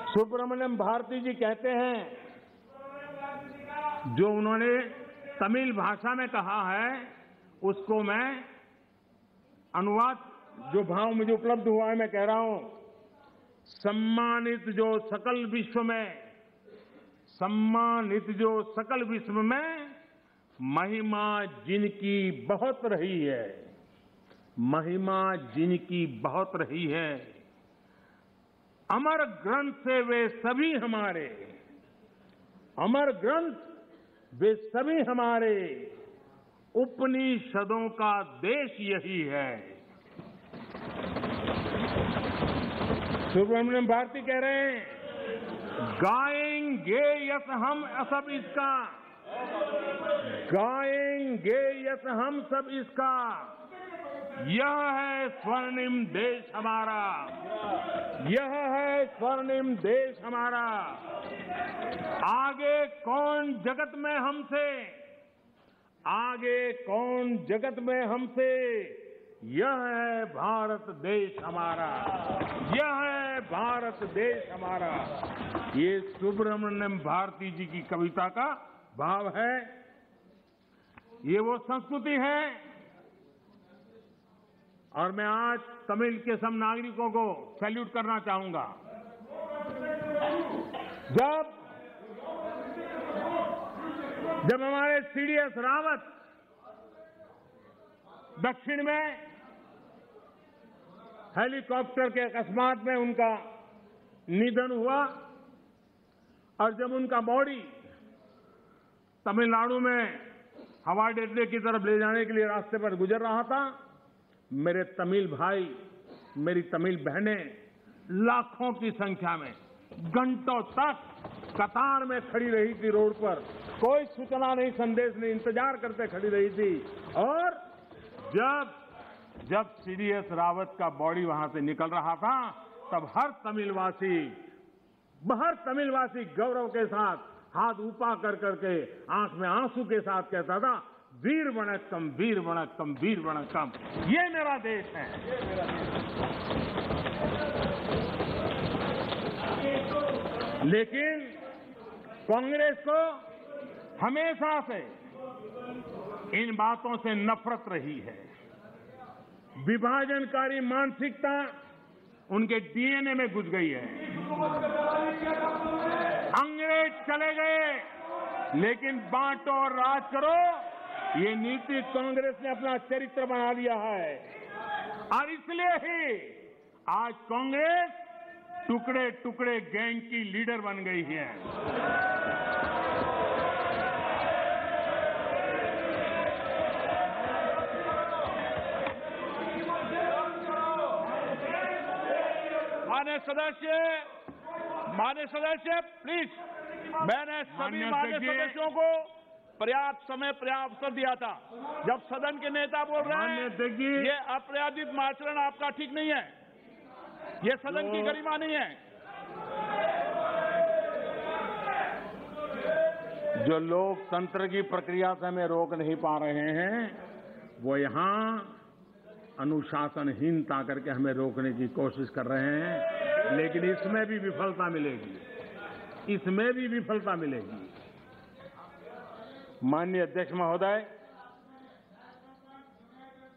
सुब्रमण्यम भारती जी कहते हैं, जो उन्होंने तमिल भाषा में कहा है उसको मैं अनुवाद, जो भाव मुझे उपलब्ध हुआ है मैं कह रहा हूं। सम्मानित जो सकल विश्व में, सम्मानित जो सकल विश्व में महिमा जिनकी बहुत रही है, महिमा जिनकी बहुत रही है, अमर ग्रंथ से वे सभी हमारे, अमर ग्रंथ वे सभी हमारे, उपनिषदों का देश यही है। सुब्रमण्यम भारती कह रहे हैं, गाएंगे यस हम सब इसका, गाएंगे यस हम सब इसका, यह है स्वर्णिम देश हमारा, यह है स्वर्णिम देश हमारा। आगे कौन जगत में हमसे, आगे कौन जगत में हमसे, यह है भारत देश हमारा, यह है भारत देश हमारा। ये सुब्रमण्यम भारती जी की कविता का भाव है। ये वो संस्कृति है। और मैं आज तमिल के सब नागरिकों को सैल्यूट करना चाहूंगा। जब हमारे सीडीएस रावत दक्षिण में हेलीकॉप्टर के अकस्मात में उनका निधन हुआ और जब उनका बॉडी तमिलनाडु में हवाई अड्डे की तरफ ले जाने के लिए रास्ते पर गुजर रहा था, मेरे तमिल भाई, मेरी तमिल बहनें लाखों की संख्या में घंटों तक कतार में खड़ी रही थी रोड पर, कोई सूचना नहीं, संदेश नहीं, इंतजार करते खड़ी रही थी। और जब सीडीएस रावत का बॉडी वहां से निकल रहा था, तब हर तमिलवासी गौरव के साथ हाथ ऊपर कर करके आंख में आंसू के साथ कहता था, वीर वणक्कम, वीर वणक्कम, वीर वणक्कम, ये मेरा देश है। लेकिन कांग्रेस को हमेशा से इन बातों से नफरत रही है। विभाजनकारी मानसिकता उनके डीएनए में घुस गई है। अंग्रेज चले गए, लेकिन बांटो और राज करो, ये नीति कांग्रेस ने अपना चरित्र बना लिया है। और इसलिए ही आज कांग्रेस टुकड़े टुकड़े गैंग की लीडर बन गई है। माननीय सदस्य प्लीज, मैंने सभी माननीय सदस्यों को पर्याप्त समय, पर्याप्त अवसर दिया था। जब सदन के नेता बोल रहे हैं ये अप्रयादित आचरण आपका ठीक नहीं है, ये सदन की गरिमा नहीं है। जो लोकतंत्र की प्रक्रिया से हमें रोक नहीं पा रहे हैं, वो यहां अनुशासनहीनता करके हमें रोकने की कोशिश कर रहे हैं। लेकिन इसमें भी विफलता मिलेगी, इसमें भी विफलता मिलेगी। माननीय अध्यक्ष महोदय,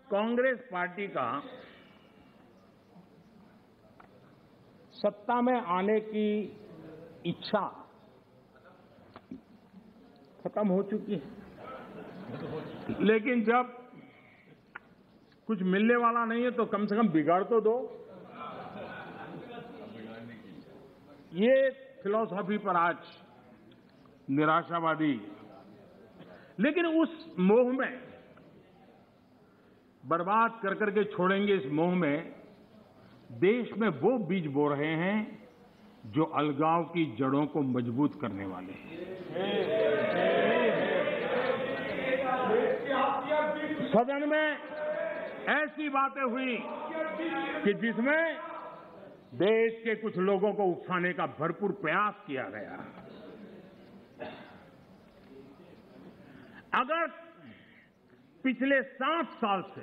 कांग्रेस पार्टी का सत्ता में आने की इच्छा खत्म हो चुकी है। लेकिन जब कुछ मिलने वाला नहीं है तो कम से कम बिगाड़ तो दो। ये फिलॉसफी पर आज निराशावादी, लेकिन उस मोह में बर्बाद कर के छोड़ेंगे। इस मोह में देश में वो बीज बो रहे हैं जो अलगाव की जड़ों को मजबूत करने वाले हैं। सदन में ऐसी बातें हुई कि जिसमें देश के कुछ लोगों को उकसाने का भरपूर प्रयास किया गया। अगर पिछले 7 साल से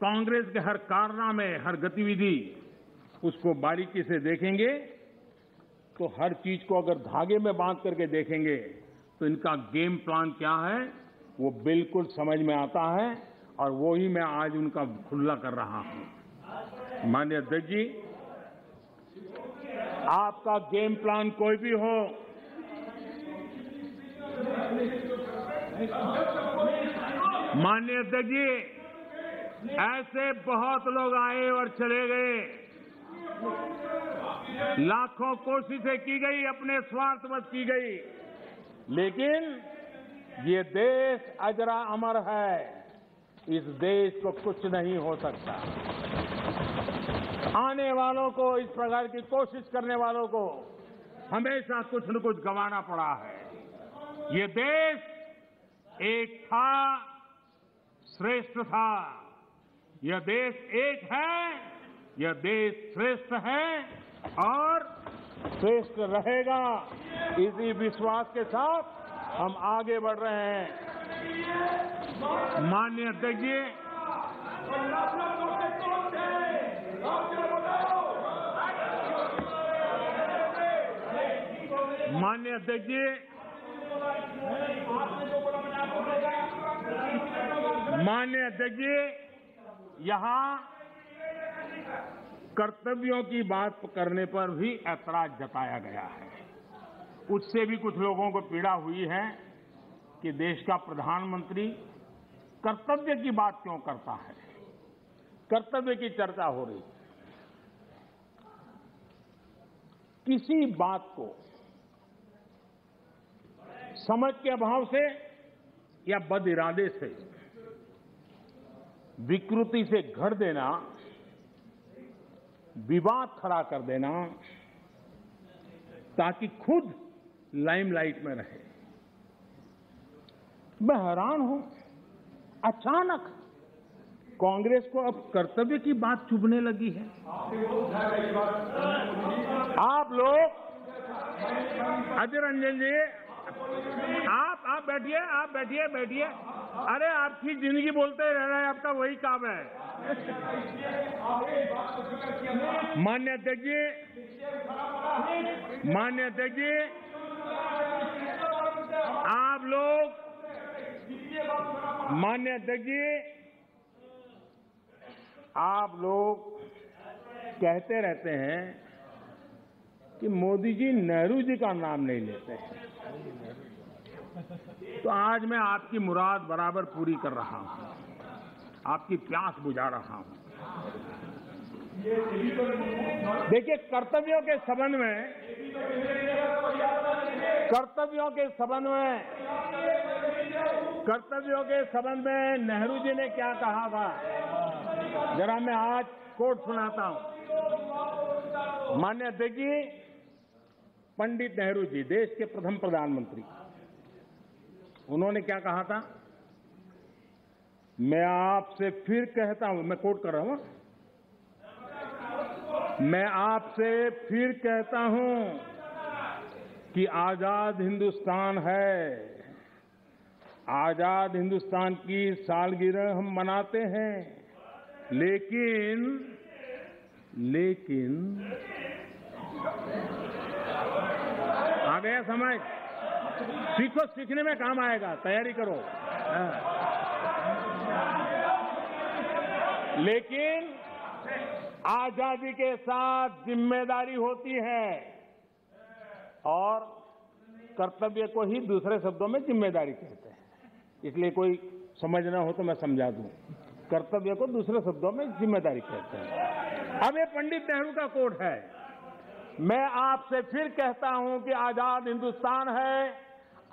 कांग्रेस के हर कारनामे, हर गतिविधि उसको बारीकी से देखेंगे तो हर चीज को अगर धागे में बांध करके देखेंगे तो इनका गेम प्लान क्या है वो बिल्कुल समझ में आता है, और वो ही मैं आज उनका खुला कर रहा हूं। माननीय अध्यक्ष जी, आपका गेम प्लान कोई भी हो, माननीय अध्यक्ष जी, ऐसे बहुत लोग आए और चले गए, लाखों कोशिशें की गई, अपने स्वार्थवश की गई, लेकिन ये देश अजरा अमर है। इस देश को कुछ नहीं हो सकता। आने वालों को, इस प्रकार की कोशिश करने वालों को हमेशा कुछ न कुछ गंवाना पड़ा है। ये देश एक था, श्रेष्ठ था। यह देश एक है, यह देश श्रेष्ठ है और श्रेष्ठ रहेगा। इसी विश्वास के साथ हम आगे बढ़ रहे हैं। माननीय अध्यक्ष जी, माननीय अध्यक्ष जी, माननीय अध्यक्ष जी, यहां कर्तव्यों की बात करने पर भी ऐतराज जताया गया है। उससे भी कुछ लोगों को पीड़ा हुई है कि देश का प्रधानमंत्री कर्तव्य की बात क्यों करता है। कर्तव्य की चर्चा हो रही है। किसी बात को समझ के अभाव से या बद इरादे से विकृति से घर देना, विवाद खड़ा कर देना ताकि खुद लाइमलाइट में रहे। मैं हैरान हूं, अचानक कांग्रेस को अब कर्तव्य की बात चुभने लगी है। आप लोग, अजय रंजन जी, आप बैठिए। अरे आपकी जिंदगी बोलते रहना है, आपका वही काम है। माननीय अध्यक्ष जी, आप लोग, माननीय अध्यक्ष जी, आप लोग कहते रहते हैं कि मोदी जी नेहरू जी का नाम नहीं लेते हैं। तो आज मैं आपकी मुराद बराबर पूरी कर रहा हूं, आपकी प्यास बुझा रहा हूं। देखिए, कर्तव्यों के संबंध में नेहरू जी ने क्या कहा था, जरा मैं आज कोट सुनाता हूं। माननीय अध्यक्ष जी, पंडित नेहरू जी, देश के प्रथम प्रधानमंत्री, उन्होंने क्या कहा था? मैं आपसे फिर कहता हूं, मैं कोट कर रहा हूं, मैं आपसे फिर कहता हूं कि आजाद हिंदुस्तान है। आजाद हिंदुस्तान की सालगिरह हम मनाते हैं, लेकिन आ गया समझ? सीखो, सीखने में काम आएगा, तैयारी करो। लेकिन आजादी के साथ जिम्मेदारी होती है, और कर्तव्य को ही दूसरे शब्दों में जिम्मेदारी कहते हैं। इसलिए कोई समझ ना हो तो मैं समझा दूं, कर्तव्य को दूसरे शब्दों में जिम्मेदारी कहते हैं। अब ये पंडित नेहरू का कोट है। मैं आपसे फिर कहता हूं कि आजाद हिंदुस्तान है,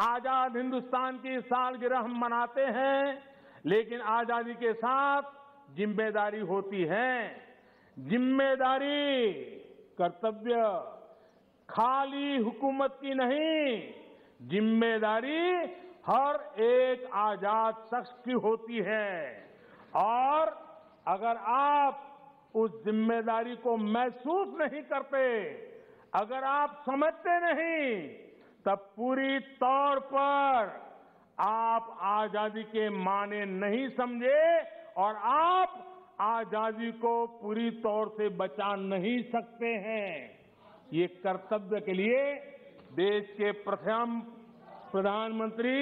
आजाद हिंदुस्तान की सालगिरह हम मनाते हैं, लेकिन आजादी के साथ जिम्मेदारी होती है। जिम्मेदारी, कर्तव्य खाली हुकूमत की नहीं, जिम्मेदारी हर एक आजाद शख्स की होती है। और अगर आप उस जिम्मेदारी को महसूस नहीं करते, अगर आप समझते नहीं, तब पूरी तौर पर आप आजादी के माने नहीं समझे और आप आजादी को पूरी तौर से बचा नहीं सकते हैं। ये कर्तव्य के लिए देश के प्रथम प्रधानमंत्री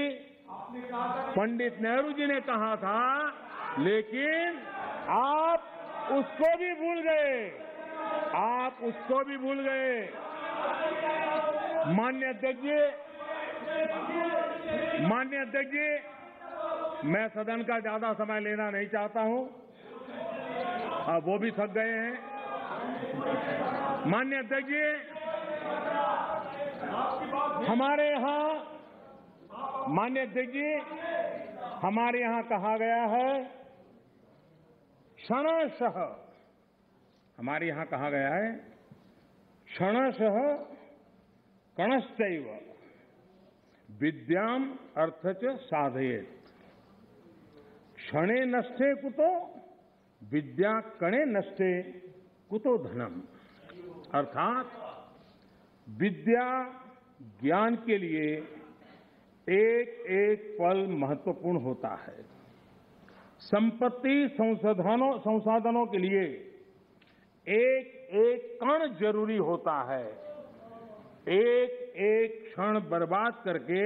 पंडित नेहरू जी ने कहा था, लेकिन आप उसको भी भूल गए, आप उसको भी भूल गए। माननीय अध्यक्ष जी, मैं सदन का ज्यादा समय लेना नहीं चाहता हूं, अब वो भी थक गए हैं। माननीय अध्यक्ष जी, हमारे यहां कहा गया है, क्षणशः, हमारे यहां कहा गया है, क्षणशः कणश्चैव विद्याम अर्थच साधयेत्। क्षणे नष्टे कुतो विद्या कणे नष्टे कुतो धनम। अर्थात विद्या ज्ञान के लिए एक एक पल महत्वपूर्ण होता है। संपत्ति संसाधनों के लिए एक एक कण जरूरी होता है। एक एक क्षण बर्बाद करके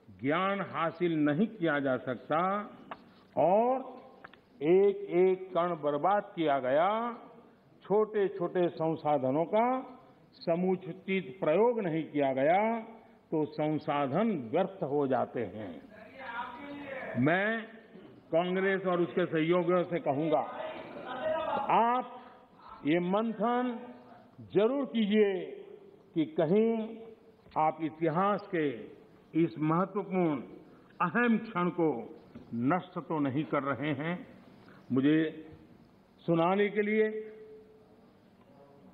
ज्ञान हासिल नहीं किया जा सकता और एक एक कण बर्बाद किया गया, छोटे छोटे संसाधनों का समुचित प्रयोग नहीं किया गया तो संसाधन व्यर्थ हो जाते हैं। मैं कांग्रेस और उसके सहयोगियों से कहूंगा, आप ये मंथन जरूर कीजिए कि कहीं आप इतिहास के इस महत्वपूर्ण अहम क्षण को नष्ट तो नहीं कर रहे हैं। मुझे सुनाने के लिए,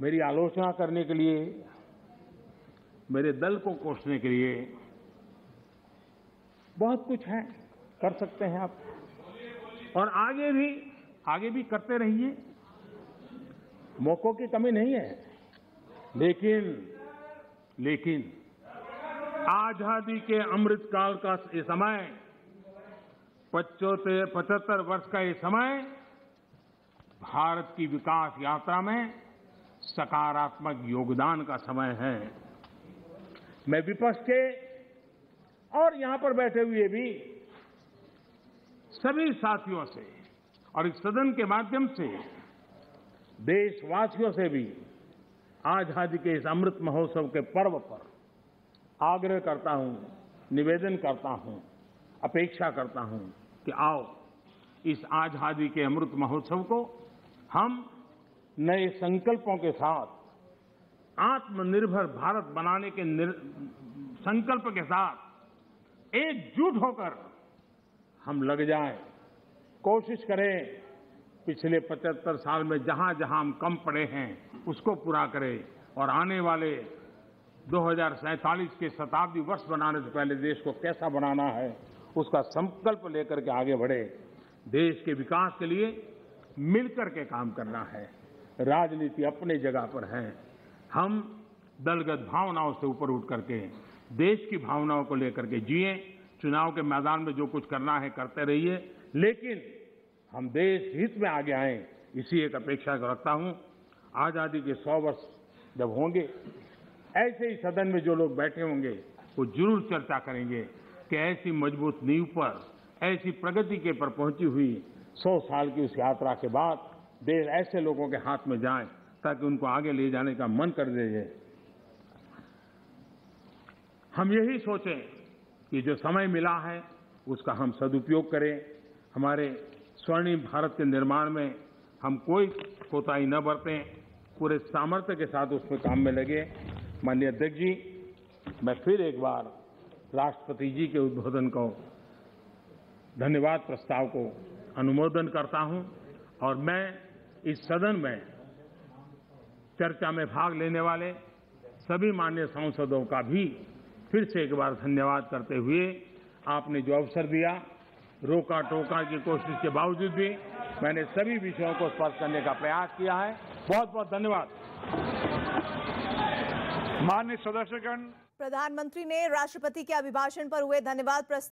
मेरी आलोचना करने के लिए, मेरे दल को कोसने के लिए बहुत कुछ है, कर सकते हैं आप, और आगे भी करते रहिए, मौकों की कमी नहीं है। लेकिन आजादी के अमृतकाल का ये समय, 75 वर्ष का ये समय भारत की विकास यात्रा में सकारात्मक योगदान का समय है। मैं विपक्ष के और यहां पर बैठे हुए भी सभी साथियों से और इस सदन के माध्यम से देशवासियों से भी आजादी के इस अमृत महोत्सव के पर्व पर आग्रह करता हूं, निवेदन करता हूं, अपेक्षा करता हूं कि आओ इस आजादी के अमृत महोत्सव को हम नए संकल्पों के साथ, आत्मनिर्भर भारत बनाने के संकल्प के साथ एकजुट होकर हम लग जाएं, कोशिश करें पिछले 75 साल में जहां जहां हम कम पड़े हैं उसको पूरा करें और आने वाले 2047 के शताब्दी वर्ष बनाने से पहले देश को कैसा बनाना है उसका संकल्प लेकर के आगे बढ़े। देश के विकास के लिए मिलकर के काम करना है। राजनीति अपने जगह पर है, हम दलगत भावनाओं से ऊपर उठ करके देश की भावनाओं को लेकर के जिए। चुनाव के मैदान में जो कुछ करना है करते रहिए, लेकिन हम देश हित में आगे आए, इसी एक अपेक्षा रखता हूं। आजादी के 100 वर्ष जब होंगे, ऐसे ही सदन में जो लोग बैठे होंगे वो जरूर चर्चा करेंगे कि ऐसी मजबूत नींव पर, ऐसी प्रगति के पर पहुंची हुई 100 साल की उस यात्रा के बाद देश ऐसे लोगों के हाथ में जाए ताकि उनको आगे ले जाने का मन कर दे। हम यही सोचें कि जो समय मिला है उसका हम सदुपयोग करें। हमारे स्वर्णिम भारत के निर्माण में हम कोई कोताही न बरतें, पूरे सामर्थ्य के साथ उस पर काम में लगे। माननीय अध्यक्ष जी, मैं फिर एक बार राष्ट्रपति जी के उद्बोधन को, धन्यवाद प्रस्ताव को अनुमोदन करता हूं और मैं इस सदन में चर्चा में भाग लेने वाले सभी माननीय सांसदों का भी फिर से एक बार धन्यवाद करते हुए आपने जो अवसर दिया, रोका टोका की कोशिश के बावजूद भी मैंने सभी विषयों को स्पर्श करने का प्रयास किया है। बहुत बहुत धन्यवाद। माननीय सदस्यगण, प्रधानमंत्री ने राष्ट्रपति के अभिभाषण पर हुए धन्यवाद प्रस्ताव